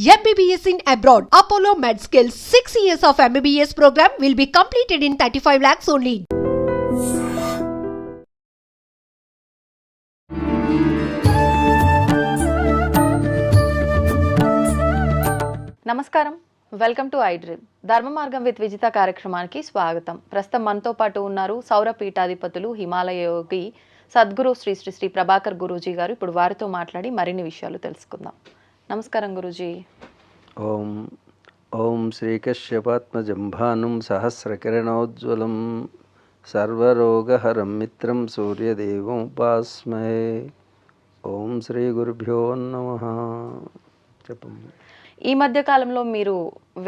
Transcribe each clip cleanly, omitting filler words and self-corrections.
MBBS in abroad. Apollo MedSkill 6 years of MBBS program will be completed in 35 lakhs only. నమస్కారం, welcome to I dream. ధర్మ మార్గం with Vijitha కార్యక్రమానికి స్వాగతం. ప్రస్తుతం మనతో పాటు ఉన్నారు సౌర పీఠాధిపతులు హిమాలయ యోగి సద్గురు శ్రీ శ్రీ శ్రీ ప్రభాకర్ గురూజీ గారు. ఇప్పుడు వారితో మాట్లాడి మరిన్ని విషయాలు తెలుసుకుందాం. నమస్కారం గురూజీ. ఓం ఓం శ్రీకశ్యపాత్మజంభానుం సహస్రకిరణోజ్వలం సర్వరోగహరం మిత్రం సూర్యదేవం ఉపాస్మహే. ఓం శ్రీ గురుభ్యో నమః. చెప్పండి. ఈ మధ్య కాలంలో మీరు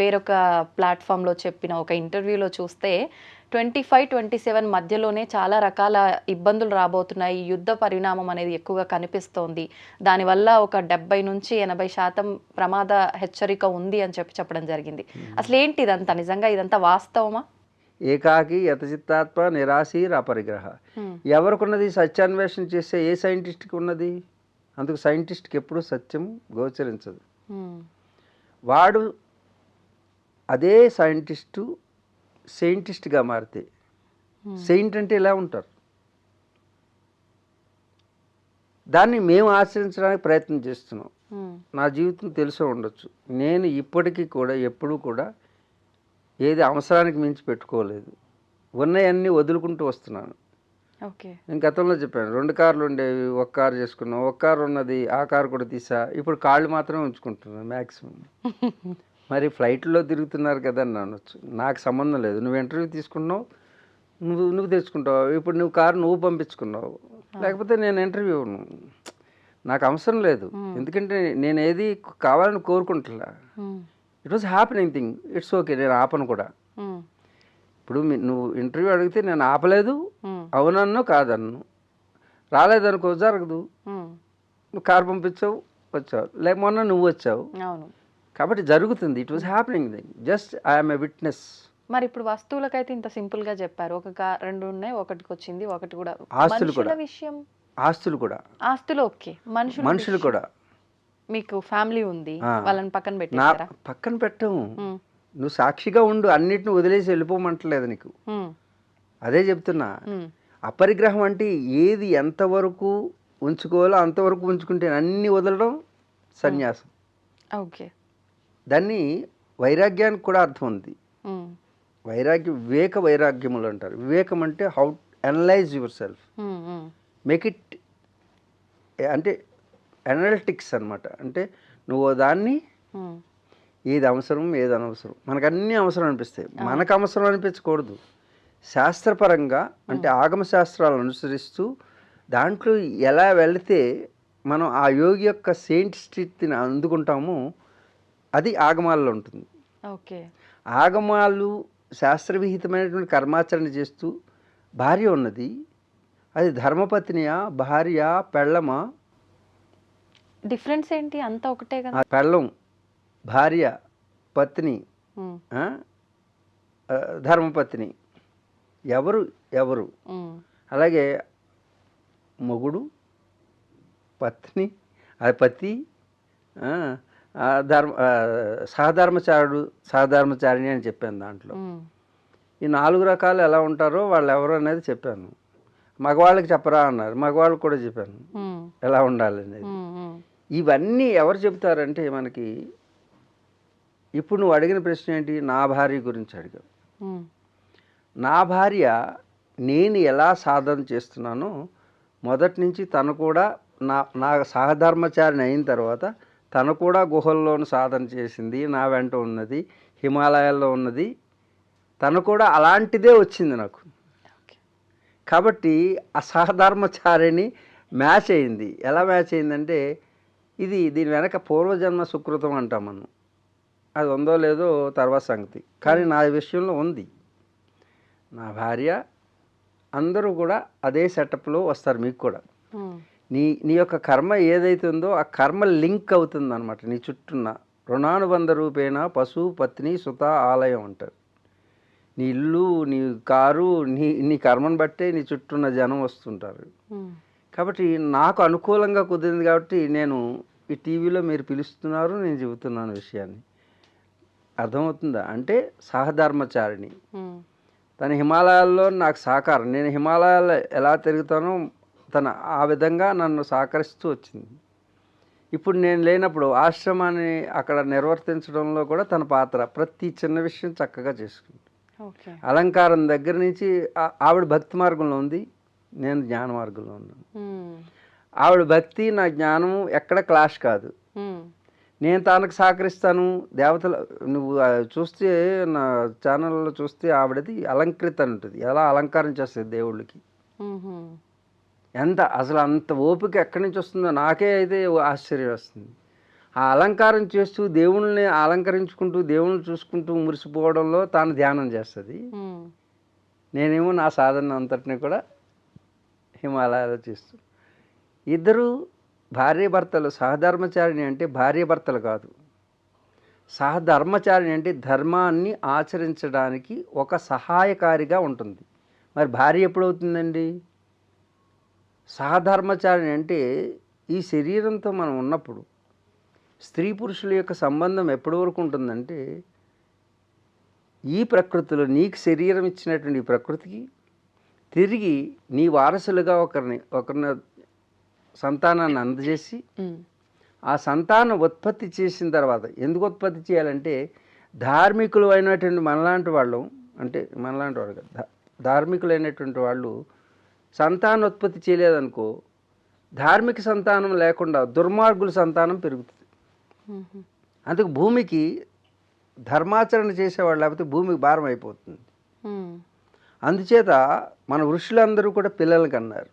వేరొక ప్లాట్ఫామ్లో చెప్పిన ఒక ఇంటర్వ్యూలో చూస్తే 25-27 మధ్యలోనే చాలా రకాల ఇబ్బందులు రాబోతున్నాయి, యుద్ధ పరిణామం అనేది ఎక్కువగా కనిపిస్తోంది, దానివల్ల ఒక 70-80% ప్రమాద హెచ్చరిక ఉంది అని చెప్పడం జరిగింది. అసలు ఏంటి ఇదంతా? నిజంగా ఇదంతా వాస్తవమా? ఏకాకి యతచిత్తాత్మ నిరాశీర్ అపరిగ్రహ. ఎవరికున్నది సత్యాన్వేషణ చేసే ఏ సైంటిస్ట్కి ఉన్నది? అందుకు సైంటిస్ట్కి ఎప్పుడూ సత్యం గోచరించదు. వాడు అదే సెయింటిస్ట్గా మారితే, సెయింట్ అంటే ఇలా ఉంటారు, దాన్ని మేము ఆచరించడానికి ప్రయత్నం చేస్తున్నాం. నా జీవితం తెలిసే ఉండొచ్చు, నేను ఇప్పటికీ కూడా ఎప్పుడూ కూడా ఏది అవసరానికి మించి పెట్టుకోలేదు. ఉన్నాయన్నీ వదులుకుంటూ వస్తున్నాను. నేను గతంలో చెప్పాను, 2 కార్లు ఉండేవి, 1 కారు చేసుకున్నాం. 1 కారు ఉన్నది, ఆ కారు కూడా తీసా. ఇప్పుడు కాళ్ళు మాత్రమే ఉంచుకుంటున్నాను మ్యాక్సిమం. మరి ఫ్లైట్లో తిరుగుతున్నారు కదా అని అనొచ్చు, నాకు సంబంధం లేదు. నువ్వు ఇంటర్వ్యూ తీసుకున్నావు, నువ్వు తెచ్చుకుంటావు. ఇప్పుడు నువ్వు కారు నువ్వు పంపించుకున్నావు, లేకపోతే నేను ఇంటర్వ్యూ నాకు అవసరం లేదు. ఎందుకంటే నేను ఏది కావాలని కోరుకుంటున్నా. It was happening thing. It's okay, నేను ఆపను కూడా. ఇప్పుడు నువ్వు ఇంటర్వ్యూ అడిగితే నేను ఆపలేదు, అవునన్ను కాదన్ను. రాలేదనుకో జరగదు. నువ్వు కారు పంపించావు, వచ్చావు, లేక మొన్న నువ్వు వచ్చావు, కాబట్టి జరుగుతుంది. It was happening thing. Just I'm a witness. మరి ఇప్పుడు వస్తువులకైతే ఇంత సింపుల్ గా చెప్పారు, ఒక 2 ఉన్నాయి, ఒకటికి వచ్చింది, ఒకటి కూడా. ఆస్తులు కూడా, విషయం ఆస్తులు కూడా, ఆస్తులు ఓకే, మనుషులు కూడా. మీకు ఫ్యామిలీ ఉంది, వాళ్ళని పక్కన పెట్టారా? పక్కన పెట్టము. నువ్వు సాక్షిగా ఉండు, అన్నిటిని వదిలేసి వెళ్ళిపోమంటలేదు నీకు. అదే చెప్తున్నా. అపరిగ్రహం అంటే ఏది ఎంతవరకు ఉంచుకోవాలో అంతవరకు ఉంచుకుంటే అన్ని వదలడం సన్యాసం. ఓకే. దాన్ని వైరాగ్యానికి కూడా అర్థం ఉంది. వైరాగ్యం, వివేక వైరాగ్యములు అంటారు. వివేకం అంటే how analyse your self, make it అంటే అనలిటిక్స్ అనమాట. అంటే నువ్వు దాన్ని ఏది అవసరం ఏది అనవసరం, మనకు అన్నీ అవసరం అనిపిస్తాయి, మనకు అవసరం అనిపించకూడదు. శాస్త్రపరంగా అంటే ఆగమ శాస్త్రాలను అనుసరిస్తూ దాంట్లో ఎలా వెళితే మనం ఆ యోగి యొక్క సెయింట్ స్థితిని అందుకుంటామో అది ఆగమాల్లో ఉంటుంది. ఓకే. ఆగమాలు శాస్త్రవిహితమైనటువంటి కర్మాచరణ చేస్తూ భార్య ఉన్నది, అది ధర్మపత్నియా, భార్య, పెళ్ళమా? డిఫరెన్స్ ఏంటి? అంతా ఒకటే కదా. పెళ్ళం, భార్య, పత్ని, ధర్మపత్ని ఎవరు. అలాగే మొగుడు, పత్ని, అది పతి, సహధర్మచారిణి అని చెప్పాను. దాంట్లో ఈ 4 రకాలు ఎలా ఉంటారో వాళ్ళు ఎవరు అనేది చెప్పాను. మగవాళ్ళకి చెప్పరా అన్నారు, మగవాళ్ళకి కూడా చెప్పాను ఎలా ఉండాలనేది. ఇవన్నీ ఎవరు చెబుతారంటే మనకి, ఇప్పుడు నువ్వు అడిగిన ప్రశ్న ఏంటి? నా భార్య గురించి అడిగావు. నా భార్య నేను ఎలా సాధన చేస్తున్నానో మొదటి నుంచి తను కూడా నా సహధర్మచారిని అయిన తర్వాత తను కూడా గుహల్లోనూ సాధన చేసింది, నా వెంట ఉన్నది, హిమాలయాల్లో ఉన్నది, తను కూడా అలాంటిదే వచ్చింది నాకు. కాబట్టి ఆ సహధర్మచారిని మ్యాచ్ అయింది. ఎలా మ్యాచ్ అయిందంటే, దీని వెనక పూర్వజన్మ సుకృతం అంటాం మనం. అది ఉందో లేదో తర్వాత సంగతి, కానీ నా విషయంలో ఉంది. నా భార్య, అందరూ కూడా అదే సెటప్లో వస్తారు. మీకు కూడా నీ యొక్క కర్మ ఏదైతే ఉందో ఆ కర్మ లింక్ అవుతుంది అనమాట. నీ చుట్టూన్న రుణానుబంధ రూపేణ పశు పత్ని సుత ఆలయం అంటారు. నీ ఇల్లు, నీ కారు, నీ కర్మను బట్టే నీ చుట్టూన్న జనం వస్తుంటారు. కాబట్టి నాకు అనుకూలంగా కుదిరింది కాబట్టి నేను ఈ టీవీలో మీరు పిలుస్తున్నారు, నేను చెబుతున్నాను విషయాన్ని. అర్థమవుతుందా? అంటే సహధర్మచారిణి. తన హిమాలయాల్లో నాకు సహకారం, నేను హిమాలయాల్లో ఎలా తిరుగుతానో తన ఆ విధంగా నన్ను సహకరిస్తూ వచ్చింది. ఇప్పుడు నేను లేనప్పుడు ఆశ్రమాన్ని అక్కడ నిర్వర్తించడంలో కూడా తన పాత్ర, ప్రతి చిన్న విషయం చక్కగా చేసుకుంది. అలంకారం దగ్గర నుంచి ఆవిడ భక్తి మార్గంలో ఉంది, నేను జ్ఞాన మార్గంలో ఉన్నాను. ఆవిడ భక్తి, నా జ్ఞానం ఎక్కడ క్లాష్ కాదు. నేను తనకు సహకరిస్తాను. దేవతలు నువ్వు చూస్తే నా ఛానల్లో చూస్తే ఆవిడది అలంకృత అని ఉంటుంది, ఎలా అలంకారం చేస్తుంది దేవుళ్ళకి. ఎంత అసలు అంత ఓపిక ఎక్కడి నుంచి వస్తుందో నాకే అయితే ఆశ్చర్యం వస్తుంది. ఆ అలంకారం చేస్తూ దేవుళ్ళని అలంకరించుకుంటూ దేవుళ్ళని చూసుకుంటూ మురిసిపోవడంలో తాను ధ్యానం చేస్తుంది. నేనేమో నా సాధన అంతటిని కూడా హిమాలయాలో చేస్తూ. ఇద్దరు భార్యాభర్తలు. సహధర్మచారిణి అంటే భార్యాభర్తలు కాదు. సహధర్మచారిణి అంటే ధర్మాన్ని ఆచరించడానికి ఒక సహాయకారిగా ఉంటుంది. మరి భార్య ఎప్పుడవుతుందండి? సహధర్మచారిణి అంటే ఈ శరీరంతో మనం ఉన్నప్పుడు స్త్రీ పురుషుల యొక్క సంబంధం ఎప్పటి వరకు ఉంటుందంటే, ఈ ప్రకృతిలో నీకు శరీరం ఇచ్చినటువంటి ఈ ప్రకృతికి తిరిగి నీ వారసులుగా ఒకరిని సంతానాన్ని అందజేసి, ఆ సంతానం ఉత్పత్తి చేసిన తర్వాత, ఎందుకు ఉత్పత్తి చేయాలంటే ధార్మికులు అయినటువంటి మనలాంటి వాళ్ళు, అంటే మనలాంటి వాళ్ళు కాదు, ధార్మికులైనటువంటి వాళ్ళు సంతానోత్పత్తి చేయలేదనుకో, ధార్మిక సంతానం లేకుండా దుర్మార్గుల సంతానం పెరుగుతుంది. అందుకు భూమికి ధర్మాచరణ చేసేవాళ్ళు లేకపోతే భూమికి భారం అయిపోతుంది. అందుచేత మన ఋషులందరూ కూడా పిల్లలకి అన్నారు.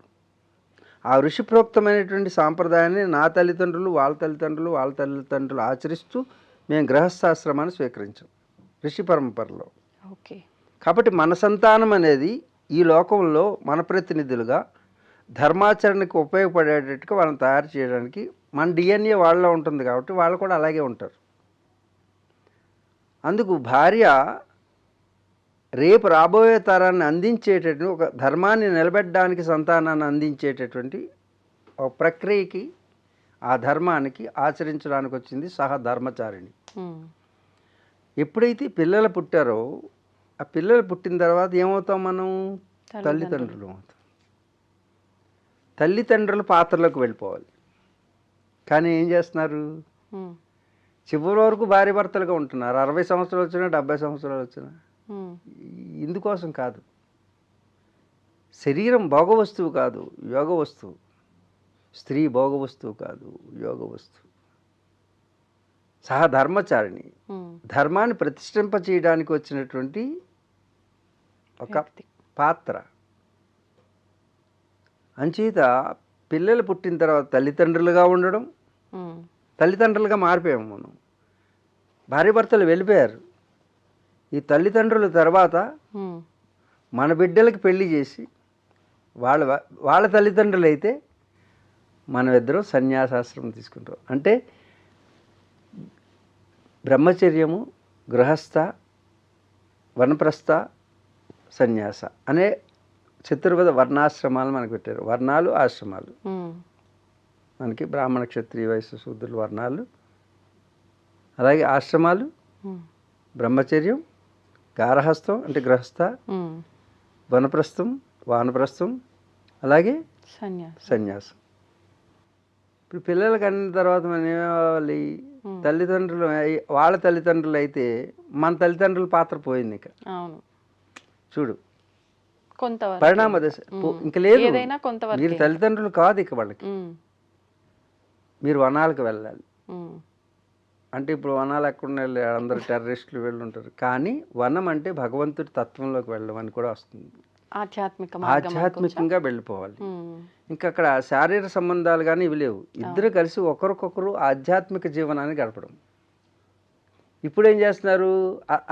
ఆ ఋషి ప్రోక్తమైనటువంటి సాంప్రదాయాన్ని నా తల్లిదండ్రులు, వాళ్ళ తల్లిదండ్రులు, వాళ్ళ తల్లిదండ్రులు ఆచరిస్తూ మేము గృహస్థాశ్రమాన్ని స్వీకరించాం ఋషి పరంపరలో. ఓకే. కాబట్టి మన సంతానం అనేది ఈ లోకంలో మన ప్రతినిధులుగా ధర్మాచరణకు ఉపయోగపడేటట్టుగా వాళ్ళని తయారు చేయడానికి మన డిఎన్ఏ వాళ్ళలో ఉంటుంది కాబట్టి వాళ్ళు కూడా అలాగే ఉంటారు. అందుకు భార్య రేపు రాబోయే తరాన్ని అందించేటటువంటి, ఒక ధర్మాన్ని నిలబెట్టడానికి సంతానాన్ని అందించేటటువంటి ఒక ప్రక్రియకి, ఆ ధర్మానికి ఆచరించడానికి వచ్చింది సహధర్మచారిణి. ఎప్పుడైతే పిల్లలు పుట్టారో, ఆ పిల్లలు పుట్టిన తర్వాత ఏమవుతాం మనం? తల్లిదండ్రులు అవుతాం. తల్లిదండ్రుల పాత్రలోకి వెళ్ళిపోవాలి. కానీ ఏం చేస్తున్నారు? చివరి వరకు భార్య భర్తలుగా ఉంటున్నారు. 60 సంవత్సరాలు వచ్చినా, 70 సంవత్సరాలు వచ్చినా. ఇందుకోసం కాదు. శరీరం భోగ వస్తువు కాదు, యోగ వస్తువు. స్త్రీ భోగ వస్తువు కాదు, యోగ వస్తువు. సహధర్మచారిణి, ధర్మాన్ని ప్రతిష్ఠింప చేయడానికి వచ్చినటువంటి ఒక పాత్ర. అంచేత పిల్లలు పుట్టిన తర్వాత తల్లిదండ్రులుగా ఉండడం, తల్లిదండ్రులుగా మారిపోయాము మనం. భార్యాభర్తలు వెళ్ళిపోయారు. ఈ తల్లిదండ్రుల తర్వాత మన బిడ్డలకి పెళ్లి చేసి వాళ్ళ తల్లిదండ్రులు అయితే మనమిద్దరం సన్యాసాశ్రమం తీసుకుంటాం. అంటే బ్రహ్మచర్యము, గృహస్థ, వనప్రస్థ, సన్యాస అనే చతుర్విధ వర్ణాశ్రమాలు మనకు పెట్టారు. వర్ణాలు, ఆశ్రమాలు. మనకి బ్రాహ్మణ, క్షత్రియ, వైశ్య, శూద్రులు వర్ణాలు, అలాగే ఆశ్రమాలు, బ్రహ్మచర్యం, గారహస్థం అంటే గృహస్థ, వనప్రస్థం, వానప్రస్థం, అలాగే సన్యాసం. ఇప్పుడు పిల్లలకి అన్న తర్వాత మనం ఏమవ్వాలి? తల్లిదండ్రులు, వాళ్ళ తల్లిదండ్రులు అయితే మన తల్లిదండ్రుల పాత్ర పోయింది. ఇక చూడు, పరిణామ దశ ఇంక లేదు. మీరు తల్లిదండ్రులు కాదు ఇక వాళ్ళకి. మీరు వనాలకు వెళ్ళాలి. అంటే ఇప్పుడు వనాలు ఎక్కడ వెళ్ళి అందరు టెర్రరిస్టులు వెళ్ళి ఉంటారు. కానీ వనం అంటే భగవంతుడి తత్వంలోకి వెళ్ళడం అని కూడా వస్తుంది. ఆధ్యాత్మికంగా వెళ్ళిపోవాలి. ఇంకా అక్కడ శారీరక సంబంధాలు కానీ ఇవి లేవు. ఇద్దరు కలిసి ఒకరికొకరు ఆధ్యాత్మిక జీవనాన్ని గడపడం. ఇప్పుడు ఏం చేస్తున్నారు?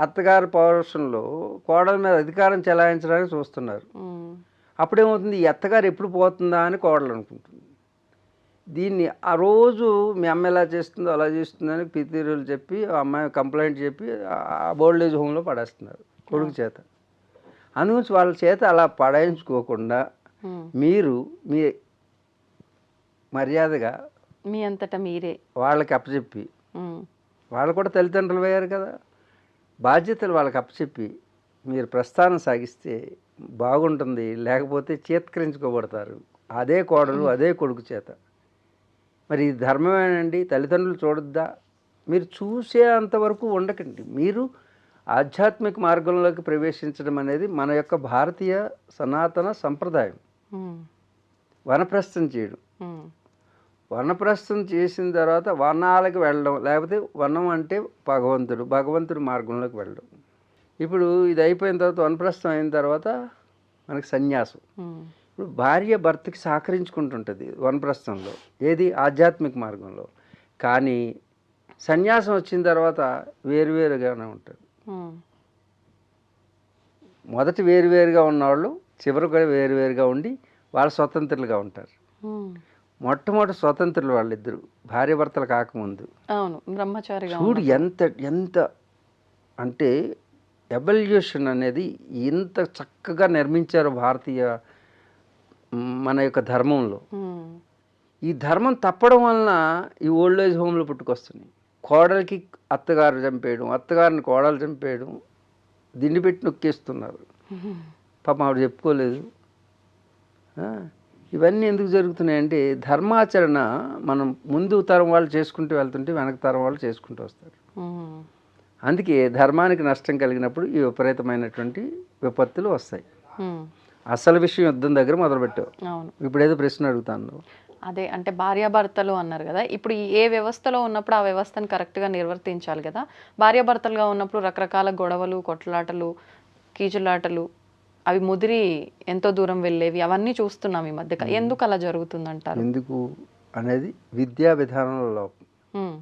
అత్తగారి పౌరుషంలో కోడల మీద అధికారం చెలాయించడానికి చూస్తున్నారు. అప్పుడేమవుతుంది? ఈ అత్తగారు ఎప్పుడు పోతుందా అని కోడలు అనుకుంటుంది. దీన్ని ఆ రోజు మీ అమ్మ ఎలా చేస్తుందో అలా చేస్తుందని పితీరులు చెప్పి, ఆ అమ్మాయి కంప్లైంట్ చెప్పి ఆ ఓల్డ్ ఏజ్ హోమ్లో పడేస్తున్నారు కొడుకు చేత. అందుగురించి వాళ్ళ చేత అలా పడాయించుకోకుండా మీరు మీ మర్యాదగా మీ అంతటా మీరే. వాళ్ళకి అప్పచెప్పి, ఉమ్, వాళ్ళు కూడా తల్లిదండ్రులు అయ్యారు కదా, బాధ్యతలు వాళ్ళకి అప్పచెప్పి మీరు ప్రస్థానం సాగిస్తే బాగుంటుంది, లేకపోతే చేత్కరించుకోబడతారు అదే కోడలు అదే కొడుకు చేత. మరి ఇది ధర్మమేనండి, తల్లిదండ్రులు చూడొద్దా? మీరు చూసే అంతవరకు ఉండకండి. మీరు ఆధ్యాత్మిక మార్గంలోకి ప్రవేశించడం అనేది మన యొక్క భారతీయ సనాతన సంప్రదాయం. ఉమ్, వనప్రస్థం చేయడం, ఉమ్, వనప్రస్థం చేసిన తర్వాత వనాలకు వెళ్ళడం, లేకపోతే వనం అంటే భగవంతుడు, భగవంతుడి మార్గంలోకి వెళ్ళడం. ఇప్పుడు ఇది అయిపోయిన తర్వాత వనప్రస్థం అయిన తర్వాత మనకి సన్యాసం. ఉమ్, ఇప్పుడు భార్య భర్తకి సహకరించుకుంటుంటుంది వనప్రస్థంలో, ఏది ఆధ్యాత్మిక మార్గంలో. కానీ సన్యాసం వచ్చిన తర్వాత వేరువేరుగానే ఉంటుంది. ఉమ్, మొదటి వేరువేరుగా ఉన్నవాళ్ళు చివరికి కూడా వేరువేరుగా ఉండి వాళ్ళు స్వతంత్రులుగా ఉంటారు. ఉమ్. మొట్టమొదటి స్వతంత్రులు వాళ్ళిద్దరు, భార్య భర్తలు కాకముందు. అవును, బ్రహ్మచారిగా చూడు ఉన్నప్పుడు. ఎంత ఎంత అంటే ఎవల్యూషన్ అనేది ఎంత చక్కగా నిర్మించారో భారతీయ మన యొక్క ధర్మంలో. ఉమ్, ఈ ధర్మం తప్పడం వలన ఈ ఓల్డ్ ఏజ్ హోమ్లు పుట్టుకొస్తున్నాయి. కోడలికి అత్తగారు చంపేయడం, అత్తగారిని కోడలు చంపేయడం, దిండి పెట్టి నొక్కేస్తున్నారు. పాపం ఆవిడ చెప్పుకోలేదు. ఆ, ఇవన్నీ ఎందుకు జరుగుతున్నాయంటే ధర్మాచరణ మనం ముందు తరం వాళ్ళు చేసుకుంటూ వెళ్తుంటే వెనక తరం వాళ్ళు చేసుకుంటూ వస్తారు. ఉమ్, అందుకే ధర్మానికి నష్టం కలిగినప్పుడు ఈ విపరీతమైనటువంటి విపత్తులు వస్తాయి. ఉమ్. అసలు విషయం యుద్ధం దగ్గర మొదలుపెట్టావు. అవును, ఇప్పుడేదో ప్రశ్న అడుగుతాను. అదే అంటే భార్యాభర్తలు అన్నారు కదా, ఇప్పుడు ఏ వ్యవస్థలో ఉన్నప్పుడు ఆ వ్యవస్థను కరెక్ట్గా నిర్వర్తించాలి కదా. భార్యాభర్తలుగా ఉన్నప్పుడు రకరకాల గొడవలు, కొట్లాటలు, కీచులాటలు అవి ముదిరి ఎంతో దూరం వెళ్ళేవి అవన్నీ చూస్తున్నాం ఈ మధ్య. ఎందుకు అలా జరుగుతుందంటారు? ఎందుకు అనేది విద్యా విధానంలో లోపం. ఉమ్,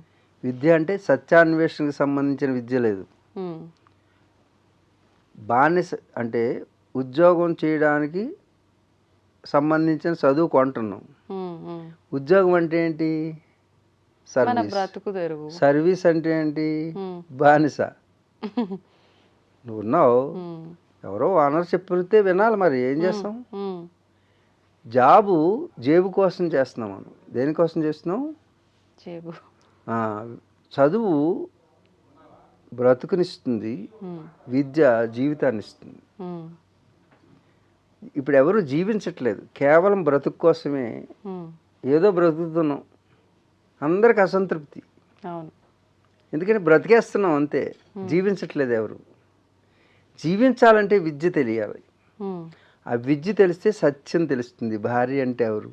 విద్య అంటే సత్యాన్వేషణకు సంబంధించిన విద్య లేదు. ఉమ్, బానిస అంటే ఉద్యోగం చేయడానికి సంబంధించిన చదువు కొంటున్నాం. ఉమ్, ఉమ్. ఉద్యోగం అంటే ఏంటి? మన సర్వీస్. బ్రతుకు తెరుగు. సర్వీస్ అంటే ఏంటి? ఉమ్, బానిస. నువ్వు ఉన్నావు, ఉమ్, ఎవరో ఓనర్ చెప్తే వినాలి, మరి ఏం చేస్తాం? ఉమ్, జాబు జేబు కోసం చేస్తున్నాం మనం. దేనికోసం చేస్తున్నాం? చేబు. ఆ, చదువు బ్రతుకునిస్తుంది, ఉమ్, విద్య జీవితాన్ని ఇస్తుంది. ఉమ్, ఇప్పుడు ఎవరు జీవించట్లేదు, కేవలం బ్రతుకు కోసమే ఉమ్. ఏదో బ్రతుకుతున్నాం. అందరికి అసంతృప్తి, అవును. ఎందుకంటే బ్రతికేస్తున్నాం అంతే, జీవించట్లేదు ఎవరు. జీవించాలంటే విద్య తెలియాలి. ఉమ్, ఆ విద్య తెలిస్తే సత్యం తెలుస్తుంది. భార్య అంటే ఎవరు,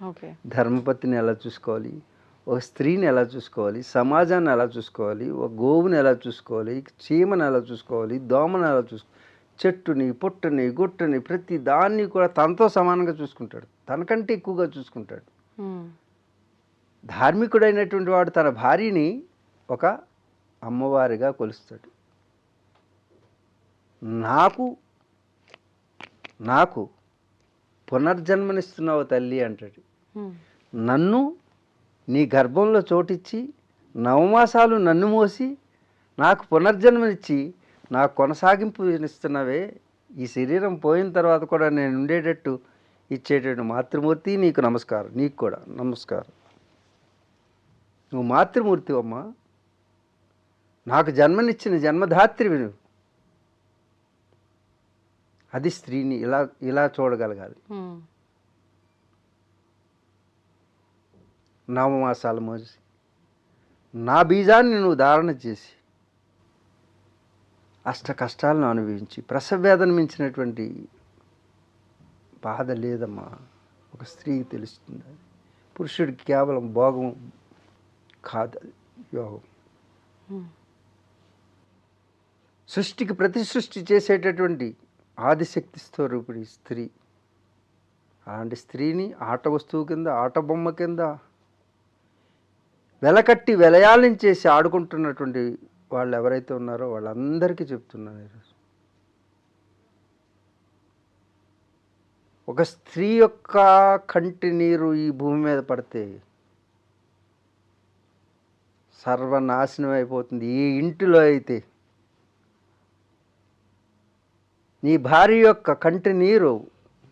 ఓకే. ధర్మపత్నిని ఎలా చూసుకోవాలి, ఒక స్త్రీని ఎలా చూసుకోవాలి, సమాజాన్ని ఎలా చూసుకోవాలి, ఒక గోవుని ఎలా చూసుకోవాలి, చీమను ఎలా చూసుకోవాలి, దోమను ఎలా చూసుకోవాలి, చెట్టుని పుట్టని గుట్టని ప్రతి దాన్ని కూడా తనతో సమానంగా చూసుకుంటాడు, తనకంటే ఎక్కువగా చూసుకుంటాడు. ఉమ్, ధార్మికుడైనటువంటి వాడు తన భార్యని ఒక అమ్మవారిగా కొలుస్తాడు. నాకు నాకు పునర్జన్మనిస్తున్నావు తల్లి అంటాడు. ఉమ్, నన్ను నీ గర్భంలో చోటిచ్చి నవమాసాలు నన్ను మోసి నాకు పునర్జన్మనిచ్చి నాకు కొనసాగింపు ఇస్తున్నావే, ఈ శరీరం పోయిన తర్వాత కూడా నేను ఉండేటట్టు ఇచ్చేటట్టు మాతృమూర్తి నీకు నమస్కారం. నీకు కూడా నమస్కారం. నువ్వు మాతృమూర్తి అమ్మా, నాకు జన్మనిచ్చిన జన్మధాత్రివి నువ్వు. అది స్త్రీని ఇలా ఇలా చూడగలగాలి. ఉమ్, నవమాసాలు మోసి నా బీజాన్ని నువ్వు ధారణ చేసి అష్ట కష్టాలను అనుభవించి ప్రసవవేదన మించినటువంటి బాధ లేదమ్మా ఒక స్త్రీకి తెలుస్తుంది. అది పురుషుడికి కేవలం భోగం కాదు, అది యోగం. ఉమ్, సృష్టికి ప్రతి సృష్టి చేసేటటువంటి ఆదిశక్తి స్వరూపిణి స్త్రీ. అలాంటి స్త్రీని ఆట వస్తువు కింద, ఆట బొమ్మ కింద వెలకట్టి వెలయాలించేసి ఆడుకుంటున్నటువంటి వాళ్ళు ఎవరైతే ఉన్నారో వాళ్ళందరికీ చెప్తున్నాను ఈరోజు, ఒక స్త్రీ యొక్క కంటి నీరు ఈ భూమి మీద పడితే సర్వనాశనం అయిపోతుంది. ఏ ఇంటిలో అయితే నీ భార్య యొక్క కంటి నీరు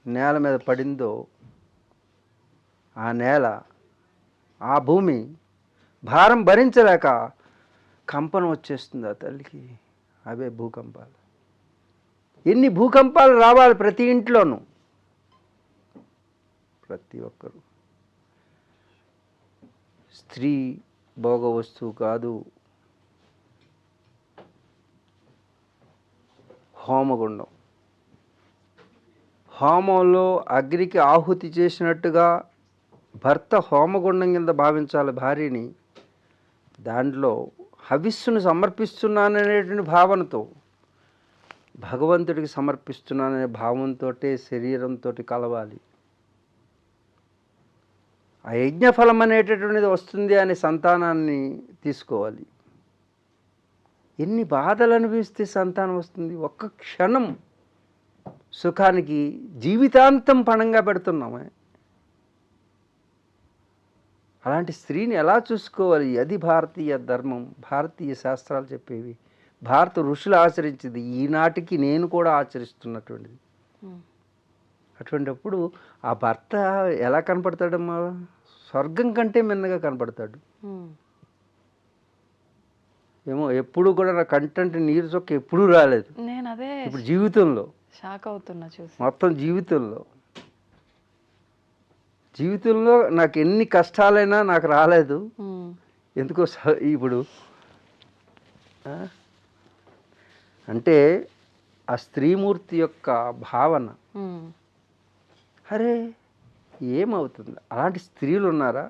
నేల మీద పడిందో ఆ నేల ఆ భూమి భారం భరించలేక కంపనం వచ్చేస్తుంది ఆ తల్లికి. అవే భూకంపాలు. ఎన్ని భూకంపాలు రావాలి ప్రతి ఇంట్లోనూ. ప్రతి ఒక్కరు. స్త్రీ భోగ వస్తువు కాదు. హోమగుండం. హోమంలో అగ్నికి ఆహుతి చేసినట్టుగా భర్త హోమగుండం కింద భావించాలి భార్యని. దాంట్లో హవిస్సును సమర్పిస్తున్నాననేటువంటి భావనతో, భగవంతుడికి సమర్పిస్తున్నాననే భావంతో శరీరంతో కలవాలి. ఆ యజ్ఞఫలం అనేటటువంటిది వస్తుంది అనే సంతానాన్ని తీసుకోవాలి. ఎన్ని బాధలు అనుభవిస్తే సంతానం వస్తుంది? ఒక్క క్షణం సుఖానికి జీవితాంతం పణంగా పెడుతున్నామే. అలాంటి స్త్రీని ఎలా చూసుకోవాలి? అది భారతీయ ధర్మం, భారతీయ శాస్త్రాలు చెప్పేవి, భారత ఋషులు ఆచరించింది, ఈనాటికి నేను కూడా ఆచరిస్తున్నటువంటిది. అటువంటిప్పుడు ఆ భర్త ఎలా కనపడతాడమ్మా? స్వర్గం కంటే మిన్నగా కనపడతాడు. ఏమో ఎప్పుడు కూడా నా కంటెంట్ నీరు చొక్క ఎప్పుడూ రాలేదు. నేను అదే ఇప్పుడు జీవితంలో షాక్ అవుతున్నా చూసి. మొత్తం జీవితంలో నాకు ఎన్ని కష్టాలైనా నాకు రాలేదు. ఎందుకో ఇప్పుడు అంటే ఆ స్త్రీమూర్తి యొక్క భావన. అరే ఏమవుతుంది? అలాంటి స్త్రీలు ఉన్నారా?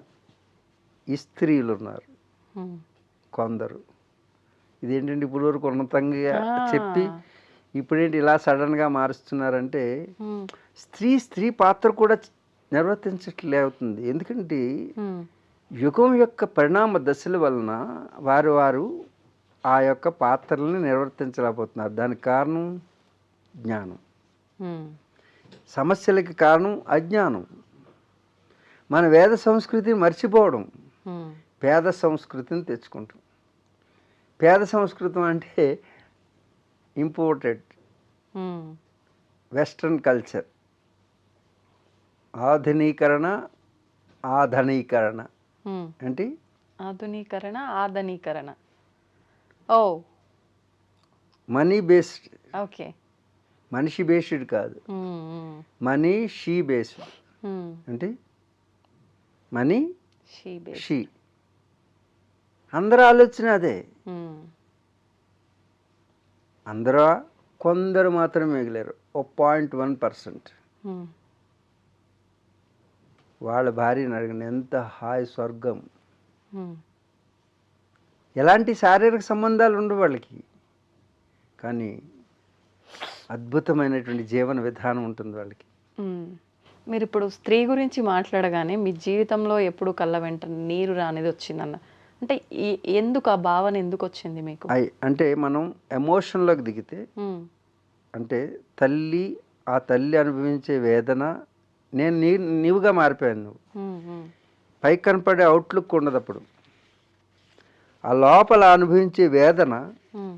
ఈ స్త్రీలు ఉన్నారు కొందరు. ఇదేంటంటే ఇప్పుడు వరకు ఉన్నతంగా చెప్పి ఇప్పుడేంటి ఇలా సడన్గా మారుస్తున్నారంటే స్త్రీ పాత్ర కూడా నిర్వర్తించట్లేవుతుంది. ఎందుకంటే యుగం యొక్క పరిణామ దశల వలన వారు ఆ యొక్క పాత్రలను నిర్వర్తించలేకపోతున్నారు. దానికి కారణం జ్ఞానం, సమస్యలకి కారణం అజ్ఞానం. మన వేద సంస్కృతిని మర్చిపోవడం, పేద సంస్కృతిని తెచ్చుకుంటాం. పేద సంస్కృతం అంటే ఇంపోర్టెడ్ వెస్ట్రన్ కల్చర్. ఆధునీకరణ, ఆధునీకరణ అంటే ఆధునీకరణ, ఆధునీకరణ. ఓ మనీ బేస్డ్. ఓకే. మనిషి బేస్డ్ కాదు, మనీ షీ బేస్డ్. అంటే మనీ షీ. అందరూ ఆలోచన అదే. అందరూ కొందరు మాత్రమే మిగిలారు, 0.1%. వాళ్ళ భార్యని అడగండి, ఎంత హాయ్ స్వర్గం. ఎలాంటి శారీరక సంబంధాలు ఉండవు వాళ్ళకి, కానీ అద్భుతమైనటువంటి జీవన విధానం ఉంటుంది వాళ్ళకి. మీరు ఇప్పుడు స్త్రీ గురించి మాట్లాడగానే మీ జీవితంలో ఎప్పుడు కళ్ళ వెంట నీరు రానిది వచ్చిందన్న అంటే ఎందుకు ఆ భావన ఎందుకు వచ్చింది మీకు? అంటే మనం ఎమోషన్లోకి దిగితే, అంటే ఆ తల్లి అనుభవించే వేదన, నేను నీవుగా మారిపోయాను. నువ్వు పైకి కనపడే అవుట్లుక్ ఉండదు. అప్పుడు ఆ లోపల అనుభవించే వేదన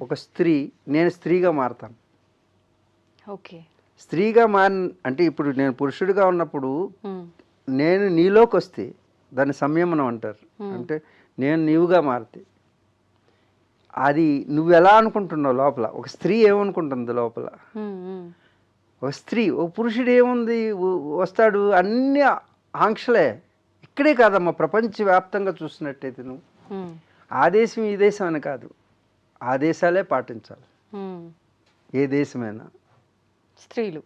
ఒక స్త్రీ, నేను స్త్రీగా మారతాను. ఓకే. స్త్రీగా అంటే ఇప్పుడు నేను పురుషుడిగా ఉన్నప్పుడు నేను నీలోకి వస్తే దాన్ని సంయమనం అంటారు. అంటే నేను నీవుగా మారితే అది నువ్వు ఎలా అనుకుంటున్నావు లోపల. ఒక స్త్రీ ఏమనుకుంటుంది లోపల? ఒక స్త్రీ, ఒక పురుషుడు ఏముంది, వస్తాడు, అన్ని ఆంక్షలే. ఇక్కడే కాదమ్మా, ప్రపంచవ్యాప్తంగా చూసినట్టయితే నువ్వు ఆ దేశం ఈ దేశం అని కాదు, ఆ దేశాలే పాటించాలి. ఏ దేశమైనా స్త్రీలు.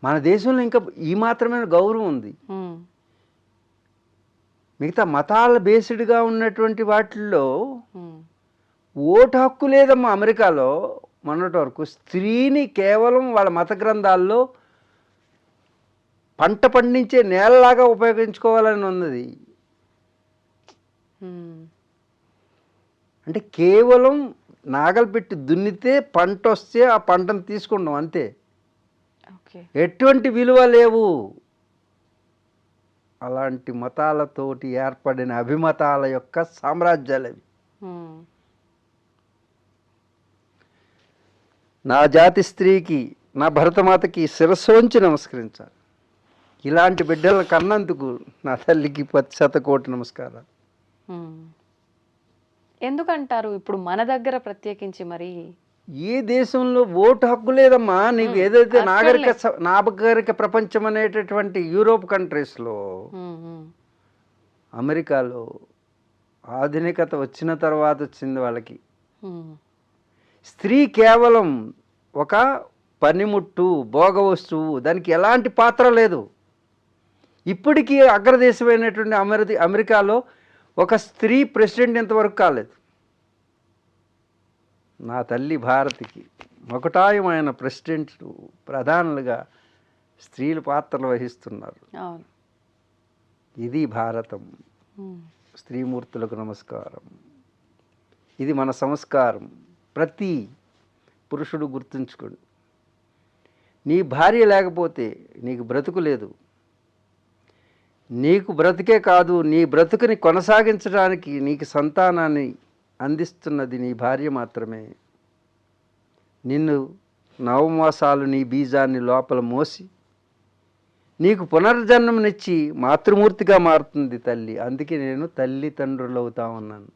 మన దేశంలో ఇంకా ఈ మాత్రమే గౌరవం ఉంది. మిగతా మతాల బేస్డ్గా ఉన్నటువంటి వాటిల్లో ఓటు హక్కు లేదమ్మా. అమెరికాలో మొన్నటి వరకు స్త్రీని కేవలం వాళ్ళ మత గ్రంథాల్లో పంట పండించే నేలలాగా ఉపయోగించుకోవాలని ఉన్నది. అంటే కేవలం నాగలు పెట్టి దున్నితే పంట వస్తే ఆ పంటను తీసుకుంటాం అంతే, ఎటువంటి విలువ లేవు. అలాంటి మతాలతోటి ఏర్పడిన అభిమతాల యొక్క సామ్రాజ్యాలు అవి. నా జాతి స్త్రీకి, నా భరతమాతకి శిరస్సు వంచి నమస్కరించాలి. ఇలాంటి బిడ్డలను కన్నందుకు నా తల్లికి 10,000,000 నమస్కారాలు. ఎందుకంటారు ఇప్పుడు మన దగ్గర ప్రత్యేకించి మరి? ఏ దేశంలో ఓటు హక్కు లేదమ్మా. నీకు ఏదైతే నాగరిక ప్రపంచం అనేటటువంటి యూరోప్ కంట్రీస్లో, అమెరికాలో ఆధునికత వచ్చిన తర్వాత వచ్చింది వాళ్ళకి. స్త్రీ కేవలం ఒక పనిముట్టు, భోగ వస్తువు, దానికి ఎలాంటి పాత్ర లేదు. ఇప్పటికీ అగ్రదేశమైనటువంటి అమెరికాలో ఒక స్త్రీ ప్రెసిడెంట్ ఇంతవరకు కాలేదు. నా తల్లి భారతికి మొకటాయమైన ప్రెసిడెంట్లు, ప్రధానులుగా స్త్రీలు పాత్రలు వహిస్తున్నారు. ఇది భారతం. స్త్రీమూర్తులకు నమస్కారం. ఇది మన సంస్కారం. ప్రతి పురుషుడు గుర్తుంచుకోండి, నీ భార్య లేకపోతే నీకు బ్రతుకు లేదు. నీకు బ్రతికే కాదు, నీ బ్రతుకుని కొనసాగించడానికి నీకు సంతానాన్ని అందిస్తున్నది నీ భార్య మాత్రమే. నిన్ను 9 మాసాలు నీ బీజాన్ని లోపల మోసి నీకు పునర్జన్మనిచ్చి మాతృమూర్తిగా మారుతుంది తల్లి. అందుకే నేను తల్లిదండ్రులు అవుతా ఉన్నాను.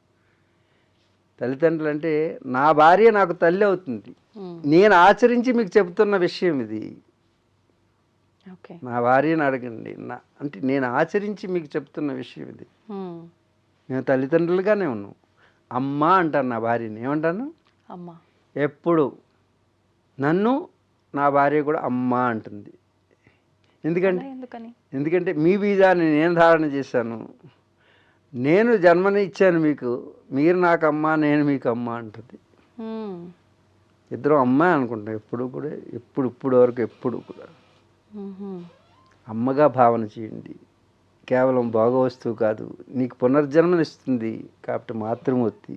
తల్లిదండ్రులు అంటే నా భార్య నాకు తల్లి అవుతుంది. నేను ఆచరించి మీకు చెబుతున్న విషయం ఇది. నా భార్యను అడగండి. అంటే నేను ఆచరించి మీకు చెప్తున్న విషయం ఇది. నేను తల్లిదండ్రులుగానే ఉన్నాను. అమ్మ అంటాను నా భార్యని. ఏమంటాను? అమ్మ. ఎప్పుడు నన్ను నా భార్య కూడా అమ్మ అంటుంది. ఎందుకంటే మీ బీజాన్ని నేను ధారణ చేశాను. నేను జన్మని ఇచ్చాను మీకు. మీరు నాకు అమ్మ, నేను మీకు అమ్మ అంటుంది. ఇద్దరం అమ్మ అనుకుంటాం ఎప్పుడు కూడా. ఇప్పుడు వరకు ఎప్పుడు కూడా అమ్మగా భావన చేయండి. కేవలం భోగ వస్తువు కాదు, నీకు పునర్జన్మనిస్తుంది కాబట్టి మాతృమూర్తి.